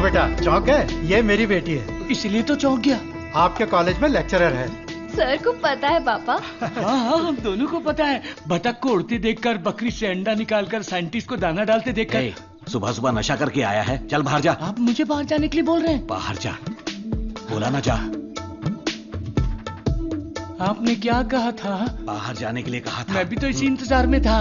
बेटा चौंक गए? ये मेरी बेटी है। इसलिए तो चौंक गया। आपके कॉलेज में लेक्चरर है। सर को पता है पापा। हाँ, हम दोनों को पता है। बतख को उड़ती देखकर, बकरी से अंडा निकालकर, साइंटिस्ट को दाना डालते देखकर। सुबह सुबह नशा करके आया है, चल बाहर जा। आप मुझे बाहर जाने के लिए बोल रहे हैं? बाहर जा, बोला ना जा। आपने क्या कहा था? बाहर जाने के लिए कहा था। मैं भी तो इसी इंतजार में था।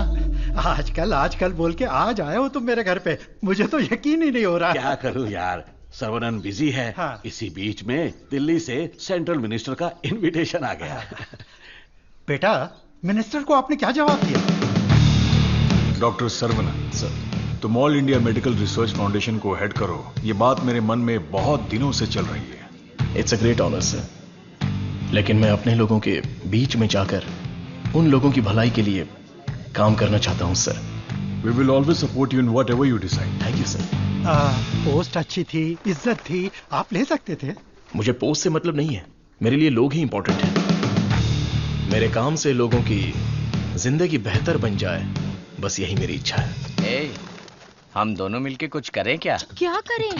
आजकल बोल के आज आए हो तुम मेरे घर पे, मुझे तो यकीन ही नहीं हो रहा। क्या करूं यार, सर्वनन बिजी है। हाँ। इसी बीच में दिल्ली से सेंट्रल मिनिस्टर का इनविटेशन आ गया। बेटा, मिनिस्टर को आपने क्या जवाब दिया? डॉक्टर सर्वनन सर, तुम all India medical research foundation को हेड करो, ये बात मेरे मन में बहुत दिनों से चल रही है। It's a great honour sir, लेकिन मैं अपने लोगों के बीच में जाकर उन लोगों की भलाई के लिए काम करना चाहता हूं sir. We will always support you in whatever you decide. Thank you sir. Post अच्छी थी, इज्जत थी, आप ले सकते थे। मुझे पोस्ट से मतलब नहीं है, मेरे लिए लोग ही इंपॉर्टेंट हैं। मेरे काम से लोगों की जिंदगी बेहतर बन जाए, बस यही मेरी इच्छा है। हम दोनों मिलके कुछ करें क्या? क्या करें?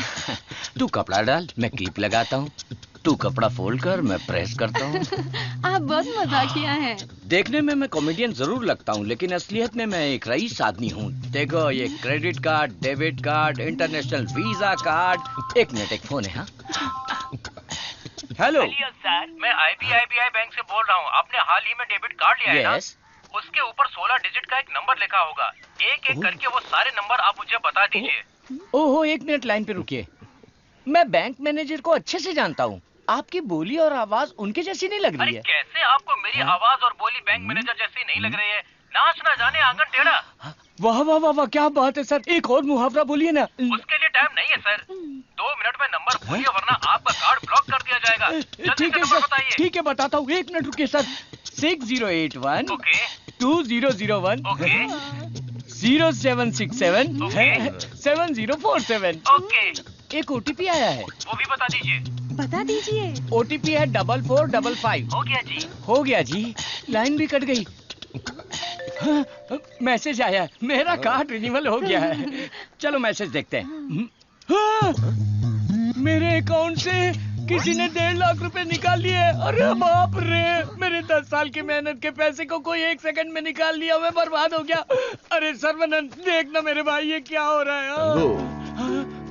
तू कपड़ा डाल, मैं क्लिप लगाता हूँ। तू कपड़ा फोल्ड कर, मैं प्रेस करता हूँ। आप बहुत मजाकिया हैं। देखने में मैं कॉमेडियन जरूर लगता हूँ, लेकिन असलियत में मैं एक रईस आदमी हूँ। देखो, ये credit card, debit card, international visa card. एक मिनट, एक फोन है। हाँ, हेलो सर, मैं IBI बैंक से बोल रहा हूँ। आपने हाल ही में डेबिट कार्ड लिया है ना? उसके ऊपर 16 डिजिट का एक नंबर लिखा होगा। एक एक करके वो सारे नंबर आप मुझे बता दीजिए। ओहो, एक मिनट लाइन पे रुकिए। मैं बैंक मैनेजर को अच्छे से जानता हूँ। आपकी बोली और आवाज उनके जैसी नहीं लग रही है। कैसे आपको मेरी आवाज और बोली बैंक मैनेजर जैसी नहीं लग रही है? नाच ना जाने आंगन टेढ़ा। वाह वाह वाह वाह, क्या बात है सर, एक और मुहावरा बोलिए ना। उसके लिए टाइम नहीं है सर, 2 मिनट में नंबर बोलिए वरना आपका कार्ड ब्लॉक कर दिया जाएगा। ठीक है सर, ठीक है बताता हूँ, 1 मिनट रुकिए सर। 6081 2001 0767 7047। एक OTP आया है, वो भी बता दीजिए। बता दीजिए। OTP है 4455। हो गया जी। हो गया जी, लाइन भी कट गई। हाँ, मैसेज आया है, मेरा कार्ड रिन्यूअल हो गया है। चलो मैसेज देखते हैं। हाँ, मेरे अकाउंट से किसी ने 1.5 लाख रुपए निकाल लिए। अरे बाप रे, मेरे 10 साल की मेहनत के पैसे को कोई 1 सेकंड में निकाल लिया, मैं बर्बाद हो गया। अरे सर्वनंद देखना मेरे भाई, ये क्या हो रहा है?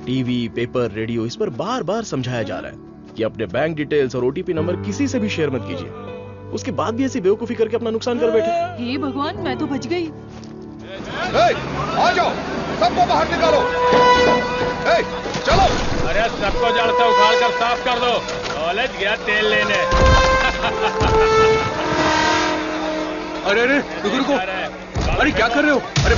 टीवी, पेपर, रेडियो, इस पर बार बार समझाया जा रहा है कि अपने बैंक डिटेल्स और OTP नंबर किसी से भी शेयर मत कीजिए। उसके बाद भी ऐसी बेवकूफी करके अपना नुकसान कर बैठे। हे भगवान, मैं तो बच गई। आ जाओ, सबको बाहर निकालो। चलो। अरे सबको जड़ से उखाड़ कर साफ कर दो, कॉलेज गया तेल लेने। अरे अरे रुको, अरे क्या कर रहे हो? अरे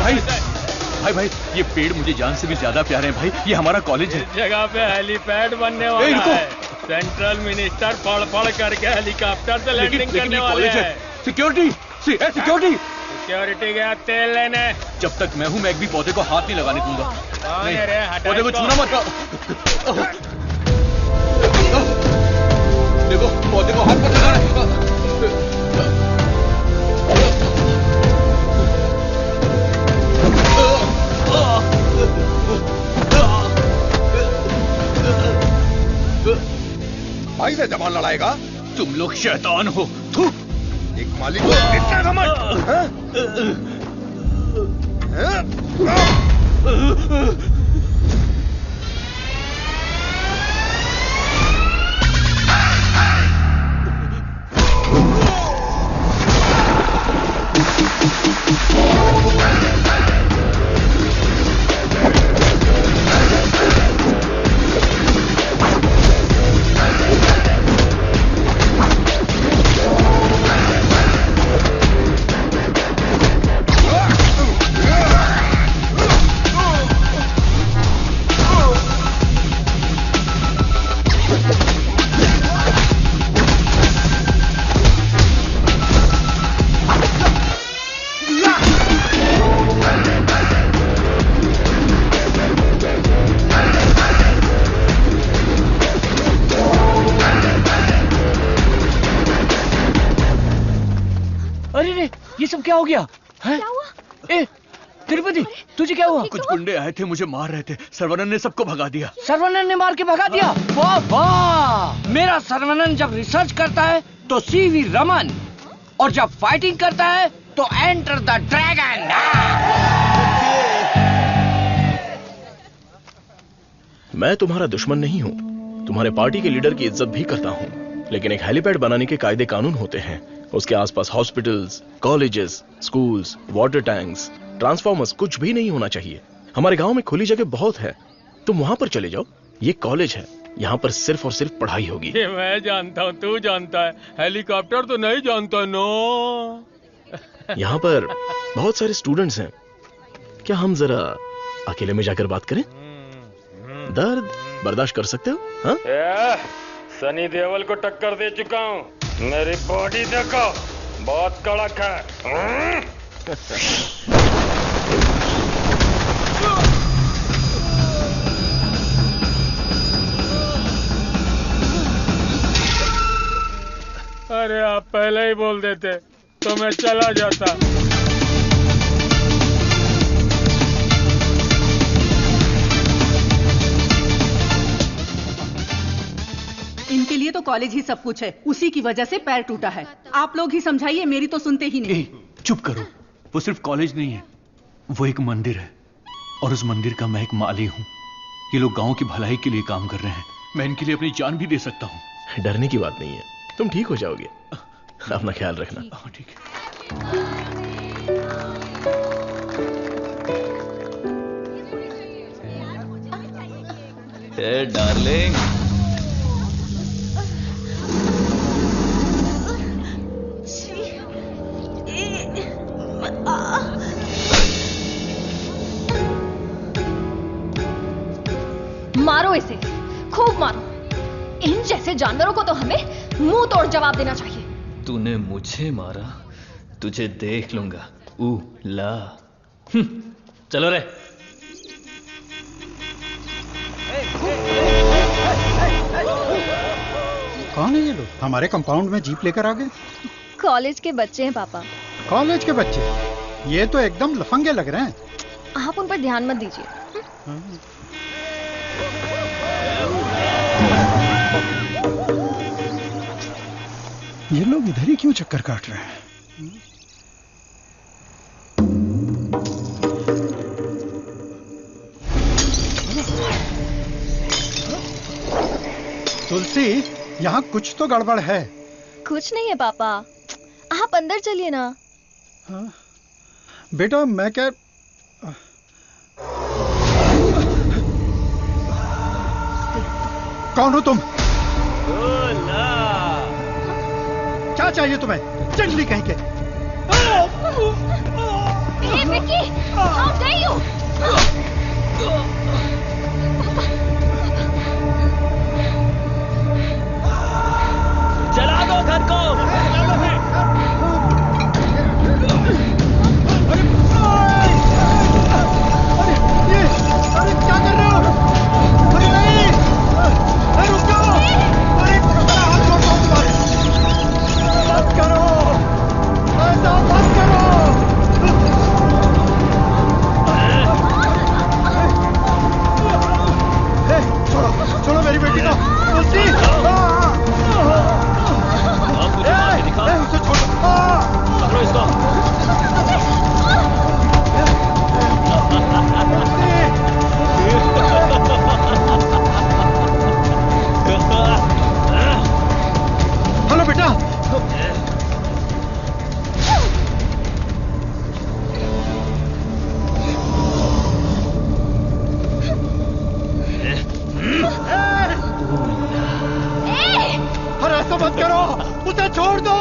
भाई, ये पेड़ मुझे जान से भी ज्यादा प्यारे हैं भाई, ये हमारा कॉलेज है। इस जगह पे हेलीपैड बनने वाला है। सेंट्रल मिनिस्टर पढ़ करके हेलीकॉप्टर से लैंडिंग करने वाले हैं। सिक्योरिटी गया तेल लेने। जब तक मैं हूं, मैं एक भी पौधे को हाथ नहीं लगाने दूंगा। पौधे को छूना मत। देखो, पौधे को हाथ मत लगाना। भाई से जबान लड़ाएगा? तुम लोग शैतान हो। थू। एक मालिक को इतना घमंड। ये सब क्या हो गया? क्या हुआ? ए, तिरुपति, तुझे क्या हुआ? कुछ गुंडे आए थे, मुझे मार रहे थे। सर्वनंद ने सबको भगा दिया। सर्वनंद ने मार के भगा दिया? वाह वाह! मेरा सर्वनंद जब रिसर्च करता है तो CV रमन, और जब फाइटिंग करता है तो एंटर द ड्रैगन। मैं तुम्हारा दुश्मन नहीं हूं, तुम्हारे पार्टी के लीडर की इज्जत भी करता हूं, लेकिन एक हेलीपैड बनाने के कायदे कानून होते हैं। उसके आसपास hospitals, colleges, schools, water tanks, transformers कुछ भी नहीं होना चाहिए। हमारे गांव में खुली जगह बहुत है, तुम वहां पर चले जाओ। ये कॉलेज है, यहाँ पर सिर्फ और सिर्फ पढ़ाई होगी। ये मैं जानता हूँ, तू जानता है, हेलीकॉप्टर तो नहीं जानता। नो, यहाँ पर बहुत सारे स्टूडेंट्स हैं, क्या हम जरा अकेले में जाकर बात करें? दर्द बर्दाश्त कर सकते हो? हाँ? सनी देओल को टक्कर दे चुका हूँ, मेरी बॉडी देखो, बहुत कड़क है। अरे आप पहले ही बोल देते तो मैं चला जाता। इनके लिए तो कॉलेज ही सब कुछ है, उसी की वजह से पैर टूटा है। आप लोग ही समझाइए, मेरी तो सुनते ही नहीं। चुप करो, वो सिर्फ कॉलेज नहीं है, वो एक मंदिर है, और उस मंदिर का मैं एक माली हूँ। ये लोग गांव की भलाई के लिए काम कर रहे हैं, मैं इनके लिए अपनी जान भी दे सकता हूँ। डरने की बात नहीं है, तुम ठीक हो जाओगे, अपना ख्याल रखना। ठीक है। Hey, darling. मारो इसे, खूब मारो। इन जैसे जानवरों को तो हमें मुंह तोड़ जवाब देना चाहिए। तूने मुझे मारा, तुझे देख लूंगा। ला। चलो रे। कौन है ये लोग? हमारे कंपाउंड में जीप लेकर आ गए। कॉलेज के बच्चे हैं पापा। कॉलेज के बच्चे? ये तो एकदम लफंगे लग रहे हैं। आप उन पर ध्यान मत दीजिए। ये लोग इधर ही क्यों चक्कर काट रहे हैं? तुलसी, यहाँ कुछ तो गड़बड़ है। कुछ नहीं है पापा, आप अंदर चलिए ना। बेटा मैं क्या कौन हो तुम? क्या चाहिए तुम्हें? चंडली कहीं के। Hey, Vicky! How dare you! चला दो घर को। अरे क्या कर रहे हो? अरे नहीं! अरे रुक जाओ! अरे हाथ छोड़ दो तुम्हारे। मत करो, ऐसा मत करो। छोड़ो, छोड़ो मेरी बेटी को। तुलसी! उसे छोड़ो। पकड़ो इसको। हेलो बेटा। अरे ऐसा मत करो, उसे छोड़ दो।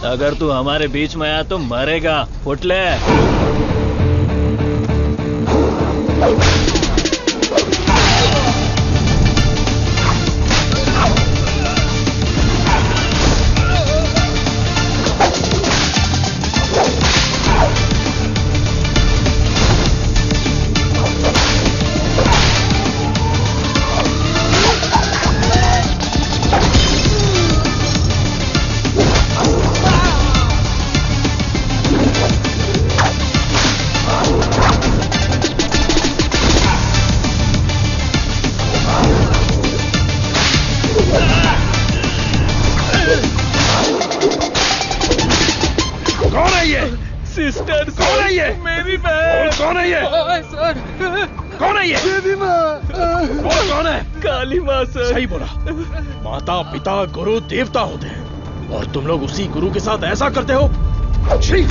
अगर तू हमारे बीच में आया तो मरेगा। उठ ले। सिस्टर, कौन है ये? मेरी बहन। कौन है ये? सर, कौन है ये? देवी माँ। कौन है? काली माँ सर। सही बोला। माता पिता गुरु देवता होते हैं और तुम लोग उसी गुरु के साथ ऐसा करते हो। छी!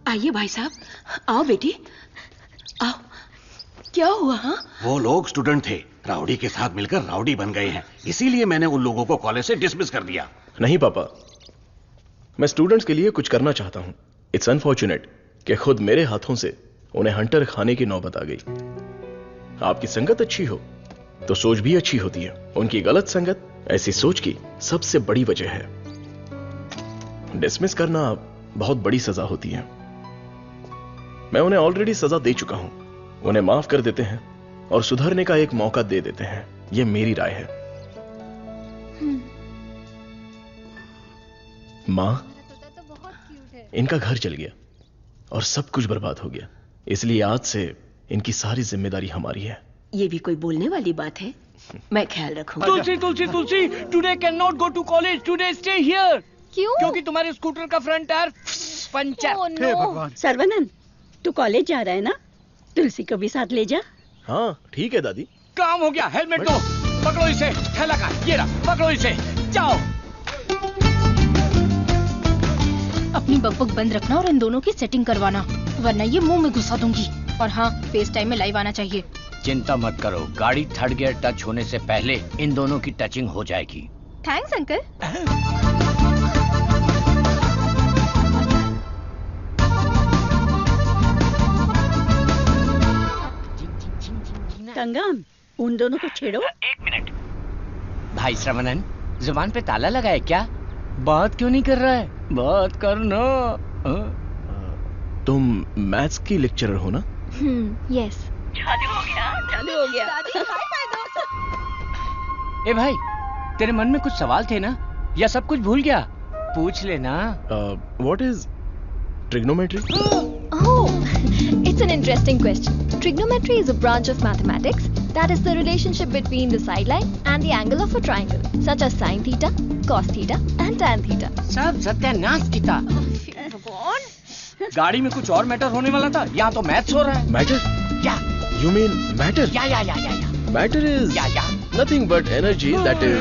आइए भाई साहब, आओ बेटी, आओ। क्या हुआ? हाँ, वो लोग स्टूडेंट थे, राउडी के साथ मिलकर राउडी बन गए हैं, इसीलिए मैंने उन लोगों को कॉलेज से डिसमिस कर दिया। नहीं पापा, मैं स्टूडेंट्स के लिए कुछ करना चाहता हूं। इट्स अनफॉर्चुनेट कि खुद मेरे हाथों से उन्हें हंटर खाने की नौबत आ गई। आपकी संगत अच्छी हो तो सोच भी अच्छी होती है। उनकी गलत संगत ऐसी सोच की सबसे बड़ी वजह है। डिसमिस करना बहुत बड़ी सजा होती है। मैं उन्हें ऑलरेडी सजा दे चुका हूं। उन्हें माफ कर देते हैं और सुधरने का एक मौका दे देते हैं। यह मेरी राय है। मां, इनका घर जल गया और सब कुछ बर्बाद हो गया, इसलिए आज से इनकी सारी जिम्मेदारी हमारी है। ये भी कोई बोलने वाली बात है? मैं ख्याल रखूंगा। Tulsi, Tulsi, Tulsi, today can not go to college, today stay here. क्यों? क्योंकि तुम्हारे स्कूटर का फ्रंट टायर पंचर। हे भगवान। सर्वनंद, तू कॉलेज जा रहा है ना? तुलसी को भी साथ ले जा। हाँ ठीक है दादी। काम हो गया, हेलमेट दो। पकड़ो इसे, थैला का ये रहा, पकड़ो इसे, जाओ। अपनी बकबक बंद रखना और इन दोनों की सेटिंग करवाना, वरना ये मुंह में घुसा दूंगी। और हाँ, फेस टाइम में लाइव आना चाहिए। चिंता मत करो, गाड़ी थर्ड गियर टच होने से पहले इन दोनों की टचिंग हो जाएगी। Thanks uncle. कंगन, उन दोनों को छेड़ो। 1 मिनट। भाई श्रवणन, जुबान पे ताला लगा है क्या? बात क्यों नहीं कर रहा है? बात करना। तुम मैथ्स की लेक्चरर हो ना? यस। चालू हो गया, चालू हो गया। ए भाई, तेरे मन में कुछ सवाल थे ना? या सब कुछ भूल गया? पूछ लेना। What is trigonometry? Oh, it's an interesting question. Trigonometry is a branch of mathematics that is the relationship between the sideline and the angle of a triangle, such as sin theta, cos theta, and tan theta. सब सत्यानाश किया। गाड़ी में कुछ और matter होने वाला था, यहाँ तो मैथ्स हो रहा है। मैटर? या। You mean matter? या। Matter is nothing but energy that is.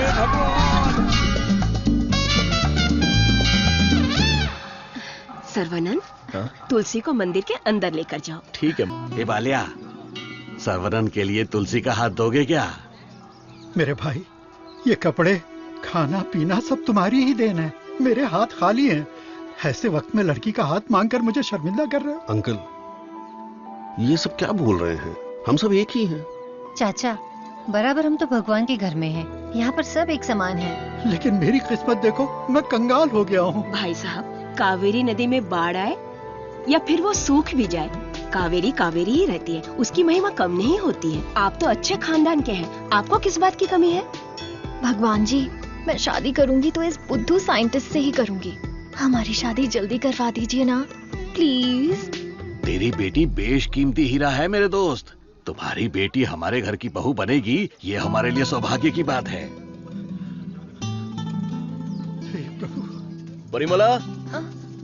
सर्वनंद, तुलसी को मंदिर के अंदर लेकर जाओ। ठीक है। ए बालिया, सर्वनंद के लिए तुलसी का हाथ दोगे क्या? मेरे भाई, ये कपड़े, खाना पीना सब तुम्हारी ही देन है। मेरे हाथ खाली हैं। ऐसे वक्त में लड़की का हाथ मांगकर मुझे शर्मिंदा कर रहे हो। अंकल, ये सब क्या बोल रहे हैं? हम सब एक ही हैं। चाचा, बराबर हम तो भगवान के घर में हैं। यहाँ पर सब एक समान है। लेकिन मेरी किस्मत देखो, मैं कंगाल हो गया हूँ। भाई साहब, कावेरी नदी में बाढ़ आए या फिर वो सूख भी जाए, कावेरी कावेरी ही रहती है। उसकी महिमा कम नहीं होती है। आप तो अच्छे खानदान के हैं, आपको किस बात की कमी है? भगवान जी, मैं शादी करूंगी तो इस बुद्धू साइंटिस्ट से ही करूंगी। हमारी शादी जल्दी करवा दीजिए ना, प्लीज। तेरी बेटी बेशकीमती हीरा है मेरे दोस्त। तुम्हारी बेटी हमारे घर की बहू बनेगी, ये हमारे लिए सौभाग्य की बात है। परिमला।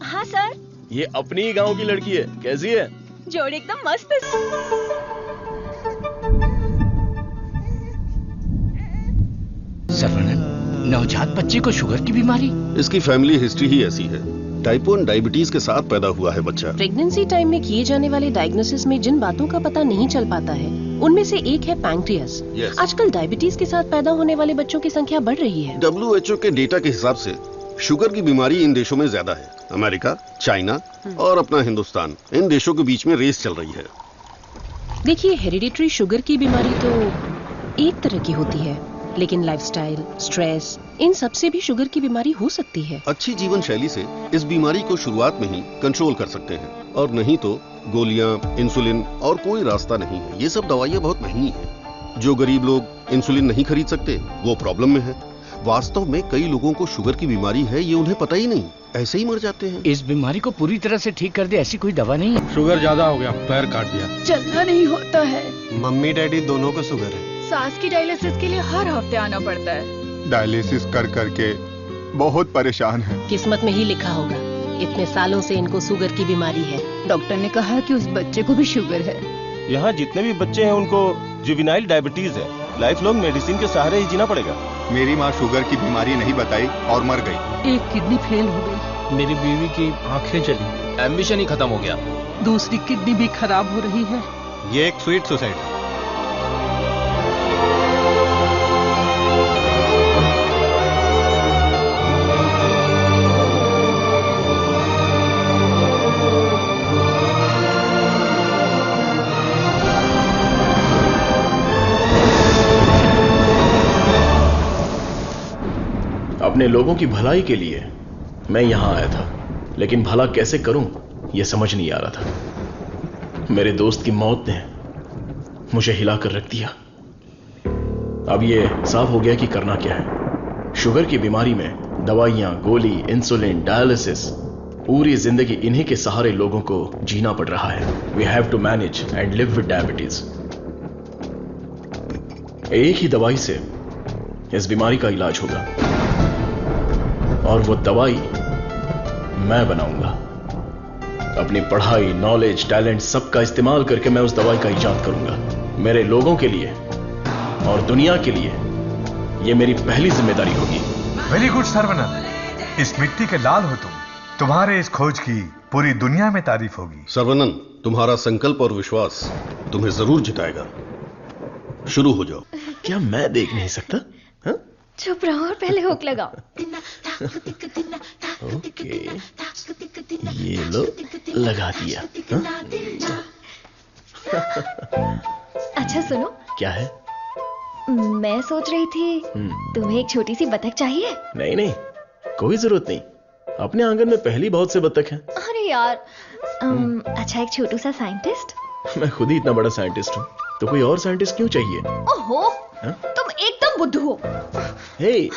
हाँ सर। ये अपनी ही गांव की लड़की है, कैसी है? जोड़ी एकदम मस्त है। सर्वनंद, नवजात बच्चे को शुगर की बीमारी? इसकी फैमिली हिस्ट्री ही ऐसी है। टाइप 1 डायबिटीज के साथ पैदा हुआ है बच्चा। प्रेगनेंसी टाइम में किए जाने वाले डायग्नोसिस में जिन बातों का पता नहीं चल पाता है, उनमें से एक है पैंक्रियास। आजकल डायबिटीज के साथ पैदा होने वाले बच्चों की संख्या बढ़ रही है। WHO के डेटा के हिसाब से शुगर की बीमारी इन देशों में ज्यादा है। अमेरिका, चाइना और अपना हिंदुस्तान, इन देशों के बीच में रेस चल रही है। देखिए, हेरिडिटरी शुगर की बीमारी तो एक तरह की होती है, लेकिन लाइफस्टाइल, स्ट्रेस, इन सब से भी शुगर की बीमारी हो सकती है। अच्छी जीवन शैली से इस बीमारी को शुरुआत में ही कंट्रोल कर सकते हैं, और नहीं तो गोलियां, इंसुलिन और कोई रास्ता नहीं है। ये सब दवाइयां बहुत महंगी हैं। जो गरीब लोग इंसुलिन नहीं खरीद सकते, वो प्रॉब्लम में है। वास्तव में कई लोगों को शुगर की बीमारी है, ये उन्हें पता ही नहीं, ऐसे ही मर जाते हैं। इस बीमारी को पूरी तरह से ठीक कर दे ऐसी कोई दवा नहीं है। शुगर ज्यादा हो गया, पैर काट दिया। चलना नहीं होता है। मम्मी डैडी दोनों को शुगर है। सास की डायलिसिस के लिए हर हफ्ते आना पड़ता है। डायलिसिस कर करके बहुत परेशान है। किस्मत में ही लिखा होगा, इतने सालों से इनको शुगर की बीमारी है। डॉक्टर ने कहा कि उस बच्चे को भी शुगर है। यहाँ जितने भी बच्चे हैं उनको जुवेनाइल डायबिटीज है। लाइफ लॉन्ग मेडिसिन के सहारे ही जीना पड़ेगा। मेरी माँ शुगर की बीमारी नहीं बताई और मर गई। एक किडनी फेल हो गई। मेरी बीवी की आंखें चली, एम्बिशन ही खत्म हो गया। दूसरी किडनी भी खराब हो रही है। ये एक स्वीट सुसाइड है। अपने लोगों की भलाई के लिए मैं यहां आया था, लेकिन भला कैसे करूं यह समझ नहीं आ रहा था। मेरे दोस्त की मौत ने मुझे हिलाकर रख दिया। अब यह साफ हो गया कि करना क्या है। शुगर की बीमारी में दवाइयां, गोली, इंसुलिन, डायलिसिस, पूरी जिंदगी इन्हीं के सहारे लोगों को जीना पड़ रहा है। We have to manage and live with diabetes. एक ही दवाई से इस बीमारी का इलाज होगा, और वो दवाई मैं बनाऊंगा। अपनी पढ़ाई, नॉलेज, टैलेंट सबका इस्तेमाल करके मैं उस दवाई का इजाद करूंगा, मेरे लोगों के लिए और दुनिया के लिए। यह मेरी पहली जिम्मेदारी होगी। वेरी गुड सर्वनन, इस मिट्टी के लाल हो तुम। तुम्हारे इस खोज की पूरी दुनिया में तारीफ होगी। सर्वनन, तुम्हारा संकल्प और विश्वास तुम्हें जरूर जिताएगा। शुरू हो जाओ। क्या मैं देख नहीं सकता? हा? चुप रहो और पहले हुक लगाओ। ओके, ये लो, लगा दिया। अच्छा सुनो। क्या है? मैं सोच रही थी तुम्हें एक छोटी सी बतख चाहिए। नहीं नहीं, कोई जरूरत नहीं। अपने आंगन में पहली बहुत से बत्तख हैं। अरे यार, अच्छा एक छोटू सा साइंटिस्ट। मैं खुद ही इतना बड़ा साइंटिस्ट हूँ, तो कोई और साइंटिस्ट क्यों चाहिए? ओहो, तुम एकदम बुद्धू हो। हे,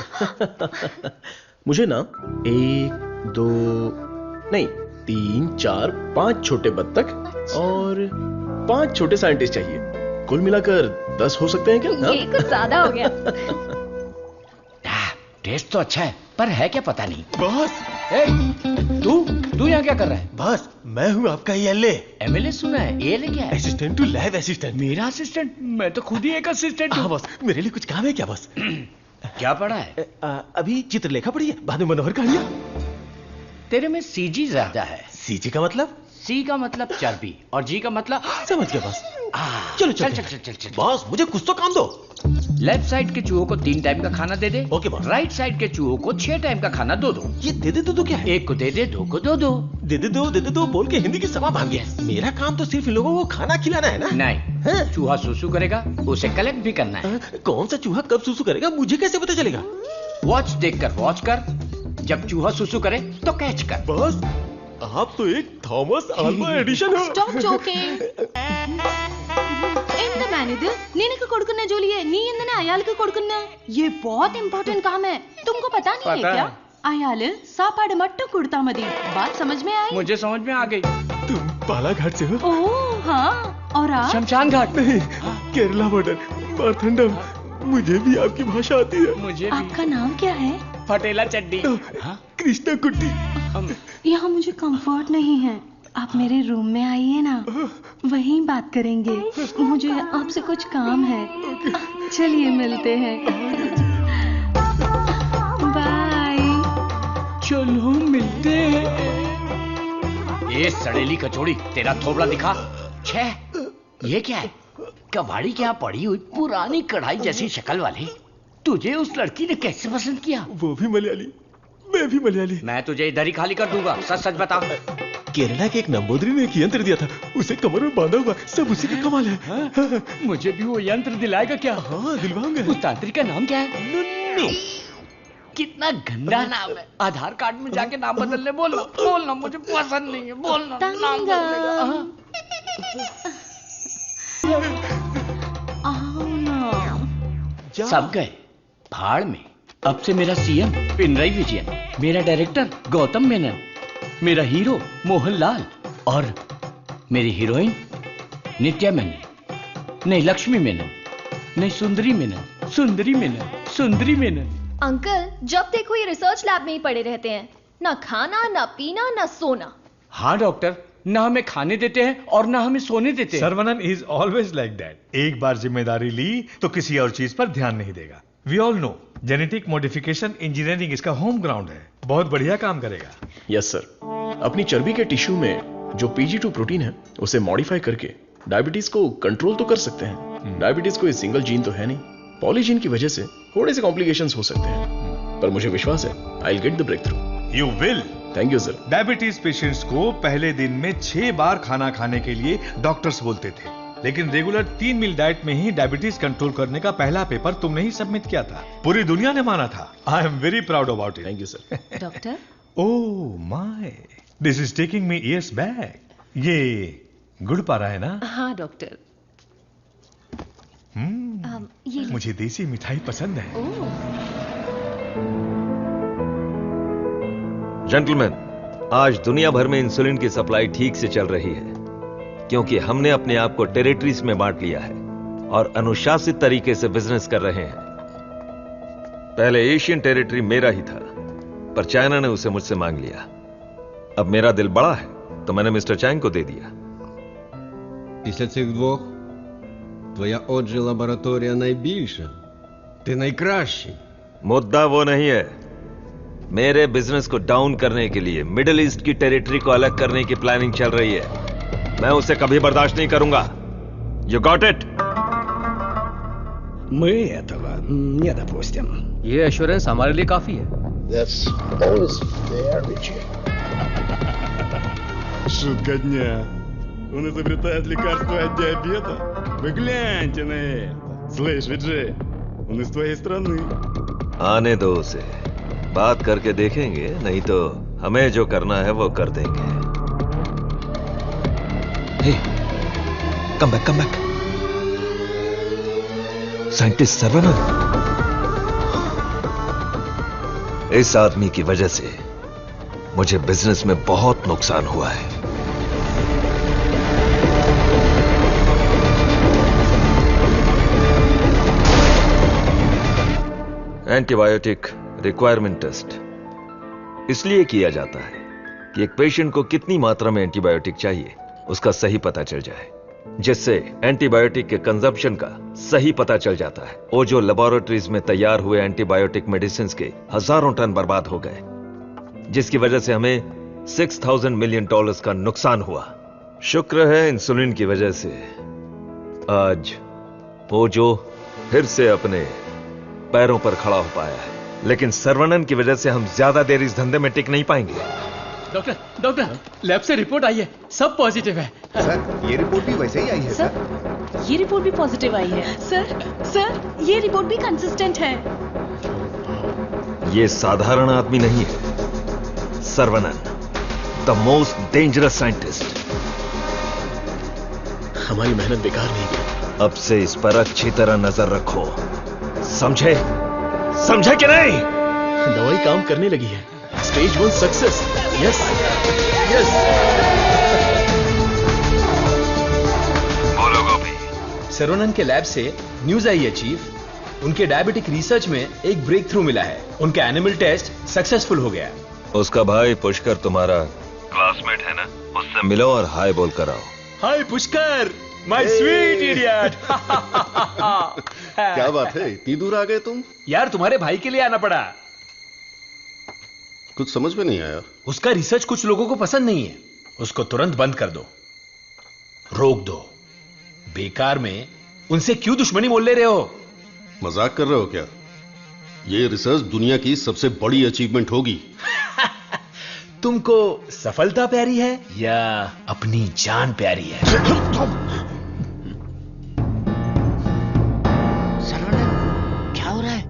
मुझे ना 1, 2 नहीं 3, 4, 5 छोटे बत्तख और 5 छोटे साइंटिस्ट चाहिए। कुल मिलाकर 10 हो सकते हैं क्या? ये कुछ ज्यादा हो गया। टेस्ट तो अच्छा है, पर है क्या पता नहीं। बॉस, तू यहाँ क्या कर रहा है? बॉस, मैं हूँ आपका एमएलए। एमएलए सुना है? एएलए क्या है? Assistant to lab assistant. मेरा असिस्टेंट? मैं तो खुद ही एक असिस्टेंट हूँ। बॉस, मेरे लिए कुछ काम है क्या बॉस? क्या पढ़ा है? अभी चित्रलेखा पढ़ी है, बाद में मनोहर कहानियां। तेरे में सीजी ज्यादा है। सीजी का मतलब? सी का मतलब चर्बी और जी का मतलब समझ गया बॉस। चलो चल। बॉस, मुझे कुछ तो काम दो। लेफ्ट साइड के चूहों को 3 टाइम का खाना दे दे। Okay boss. राइट साइड के चूहों को 6 टाइम का खाना दो। ये दे दे दो क्या है? एक को दे दे, 2 को दो। दे दे बोल के हिंदी की सभा भाग गया। मेरा काम तो सिर्फ इन लोगों को खाना खिलाना है ना? नहीं, चूहा सुसु करेगा, उसे कलेक्ट भी करना है। कौन सा चूहा कब सुसु करेगा मुझे कैसे पता चलेगा? वॉच देखकर वॉच कर, जब चूहा सुसु करे तो कैच कर। बॉस, आप तो एक थॉमस अल्वा एडिशन हो। Stop joking. ఎంత మేనేది నేనకు కొడుకున్నా జోలి है నీ इंदने आयाल के కొడుకున్నా ये बहुत इंपॉर्टेंट काम है, तुमको पता नहीं है क्या? आयाल सापाड़ मट्टू कुड़ता मदी, बात समझ में आई? मुझे समझ में आ गई। तुम बालाघाट से हो? ओह हाँ, और आप? शमशान घाट। नहीं, केरला बॉर्डर, मारथंडम। मुझे भी आपकी भाषा आती है। मुझे भी। आपका नाम क्या है? फटेला चड्डी। कृष्णा कुट्टी। यहाँ मुझे कंफर्ट नहीं है, आप मेरे रूम में आइए ना, वहीं बात करेंगे। मुझे आपसे कुछ काम है। चलिए मिलते हैं। बाय। चलो मिलते हैं। ये सड़ेली कचौड़ी, तेरा थोबड़ा दिखा। छे, ये क्या है? कबाड़ी के यहाँ पड़ी हुई पुरानी कढ़ाई जैसी शक्ल वाली। तुझे उस लड़की ने कैसे पसंद किया? वो भी मलयाली, मैं भी मलयाली। मैं तुझे इधर ही खाली कर दूंगा, सच सच बता। केरला के एक नंबूदरी ने एक यंत्र दिया था, उसे कमर में बांधा हुआ, सब उसी का कमाल है। मुझे भी वो यंत्र दिलाएगा क्या? हाँ, दिलवाऊंगा। उस तांत्रिक का नाम क्या है? नुन्नू। कितना गंदा नाम है। आधार कार्ड में जाके नाम बदलने बोलना, मुझे पसंद नहीं है। बोलना नाम बदलेगा। सब गए भाड़ में। अब से मेरा सीएम पिनराई विजयन, मेरा डायरेक्टर गौतम मेनन, मेरा हीरो मोहनलाल और मेरी हीरोइन नित्या मेनन। नहीं लक्ष्मी मेनन, नहीं सुंदरी मेनन, सुंदरी मेनन, सुंदरी मेनन। अंकल, जब देखो ये रिसर्च लैब में ही पड़े रहते हैं, ना खाना, ना पीना, ना सोना। हाँ डॉक्टर, ना हमें खाने देते हैं और ना हमें सोने देते हैं। Saravanan is always like that. एक बार जिम्मेदारी ली तो किसी और चीज पर ध्यान नहीं देगा। We all know genetic modification engineering इसका होम ग्राउंड है, बहुत बढ़िया काम करेगा। Yes sir. अपनी चर्बी के टिश्यू में जो PG2 प्रोटीन है उसे मॉडिफाई करके डायबिटीज को कंट्रोल तो कर सकते हैं। डायबिटीज कोई सिंगल जीन तो है नहीं, पॉलीजीन की वजह से थोड़े से कॉम्प्लिकेशंस हो सकते हैं, पर मुझे विश्वास है I will get the breakthrough. You will. Thank you sir. Diabetes patients को पहले दिन में 6 बार खाना खाने के लिए डॉक्टर्स बोलते थे, लेकिन रेगुलर 3 मील डाइट में ही डायबिटीज कंट्रोल करने का पहला पेपर तुमने ही सबमिट किया था। पूरी दुनिया ने माना था। आई am very proud about it. Thank you sir. Doctor, oh my, this is taking me years back. ये गुड़ पारा है ना? हाँ डॉक्टर। मुझे देसी मिठाई पसंद है। जेंटलमैन, आज दुनिया भर में इंसुलिन की सप्लाई ठीक से चल रही है, क्योंकि हमने अपने आप को टेरिटरीज में बांट लिया है और अनुशासित तरीके से बिजनेस कर रहे हैं। पहले एशियन टेरिटरी मेरा ही था, पर चाइना ने उसे मुझसे मांग लिया। अब मेरा दिल बड़ा है तो मैंने मिस्टर चैंग को दे दिया। Після цих двох твоя отже лабораторія найбільша. Ти найкращий. मुद्दा वो नहीं है। मेरे बिजनेस को डाउन करने के लिए मिडिल ईस्ट की टेरिटरी को अलग करने की प्लानिंग चल रही है। मैं उसे कभी बर्दाश्त नहीं करूंगा। You got it? Мы этого не допустим. ये एश्योरेंस हमारे लिए काफी है। That's always fair, Richie. Шутка дня. Он изобретает лекарство от диабета. Вы гляньте на это. Слышь, Виджей, он из твоей страны. आने दो उसे, बात करके देखेंगे, नहीं तो हमें जो करना है वो कर देंगे। Hey, come back. Scientist Saravanan. इस आदमी की वजह से मुझे बिजनेस में बहुत नुकसान हुआ है। एंटीबायोटिक रिक्वायरमेंट टेस्ट इसलिए किया जाता है कि एक पेशेंट को कितनी मात्रा में एंटीबायोटिक चाहिए उसका सही पता चल जाए, जिससे एंटीबायोटिक के कंजप्शन का सही पता चल जाता है। वो जो लेबोरेटरीज में तैयार हुए एंटीबायोटिक मेडिसिन के हजारों टन बर्बाद हो गए, जिसकी वजह से हमें $6,000 मिलियन का नुकसान हुआ। शुक्र है इंसुलिन की वजह से आज वो जो फिर से अपने पैरों पर खड़ा हो पाया है, लेकिन सर्वनन की वजह से हम ज्यादा देर इस धंधे में टिक नहीं पाएंगे। डॉक्टर, लैब से रिपोर्ट आई है, सब पॉजिटिव है। सर, ये रिपोर्ट भी वैसे ही आई है सर। ये रिपोर्ट भी पॉजिटिव आई है। सर, ये रिपोर्ट भी कंसिस्टेंट है। ये साधारण आदमी नहीं है, Saravanan, the most dangerous scientist. हमारी मेहनत बेकार नहीं गई। अब से इस पर अच्छी तरह नजर रखो, समझे कि नहीं? दवाई काम करने लगी है। Stage 1 success. यस। बोलो गोपी। सर्वनन के लैब से न्यूज आई है चीफ, उनके डायबिटिक रिसर्च में एक ब्रेक थ्रू मिला है। उनका एनिमल टेस्ट सक्सेसफुल हो गया। उसका भाई पुष्कर तुम्हारा क्लासमेट है ना, उससे मिलो और हाय बोल कर आओ। हाय पुष्कर, माय स्वीट इडियट। क्या बात है, इतनी दूर आ गए तुम? यार तुम्हारे भाई के लिए आना पड़ा। कुछ समझ में नहीं आया। उसका रिसर्च कुछ लोगों को पसंद नहीं है, उसको तुरंत बंद कर दो, रोक दो। बेकार में उनसे क्यों दुश्मनी मोल ले रहे हो? मजाक कर रहे हो क्या? ये रिसर्च दुनिया की सबसे बड़ी अचीवमेंट होगी। तुमको सफलता प्यारी है या अपनी जान प्यारी है? सर्वनन, क्या हो रहा है?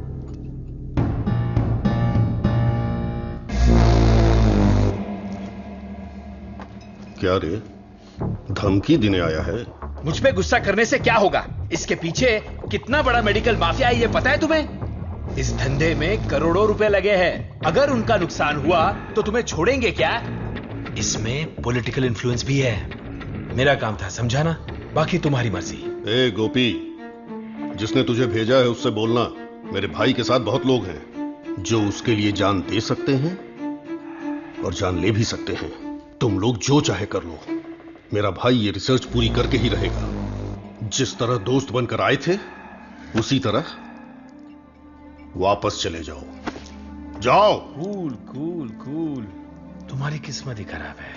क्या रे, धमकी देने आया है? मुझ पे गुस्सा करने से क्या होगा? इसके पीछे कितना बड़ा मेडिकल माफिया है ये पता है तुम्हें? इस धंधे में करोड़ों रुपए लगे हैं। अगर उनका नुकसान हुआ तो तुम्हें छोड़ेंगे क्या? इसमें पॉलिटिकल इन्फ्लुएंस भी है। मेरा काम था समझाना, बाकी तुम्हारी मर्जी। ए गोपी, जिसने तुझे भेजा है उससे बोलना मेरे भाई के साथ बहुत लोग हैं जो उसके लिए जान दे सकते हैं और जान ले भी सकते हैं। तुम लोग जो चाहे कर लो, मेरा भाई ये रिसर्च पूरी करके ही रहेगा। जिस तरह दोस्त बनकर आए थे उसी तरह वापस चले जाओ। कूल। तुम्हारी किस्मत ही खराब है।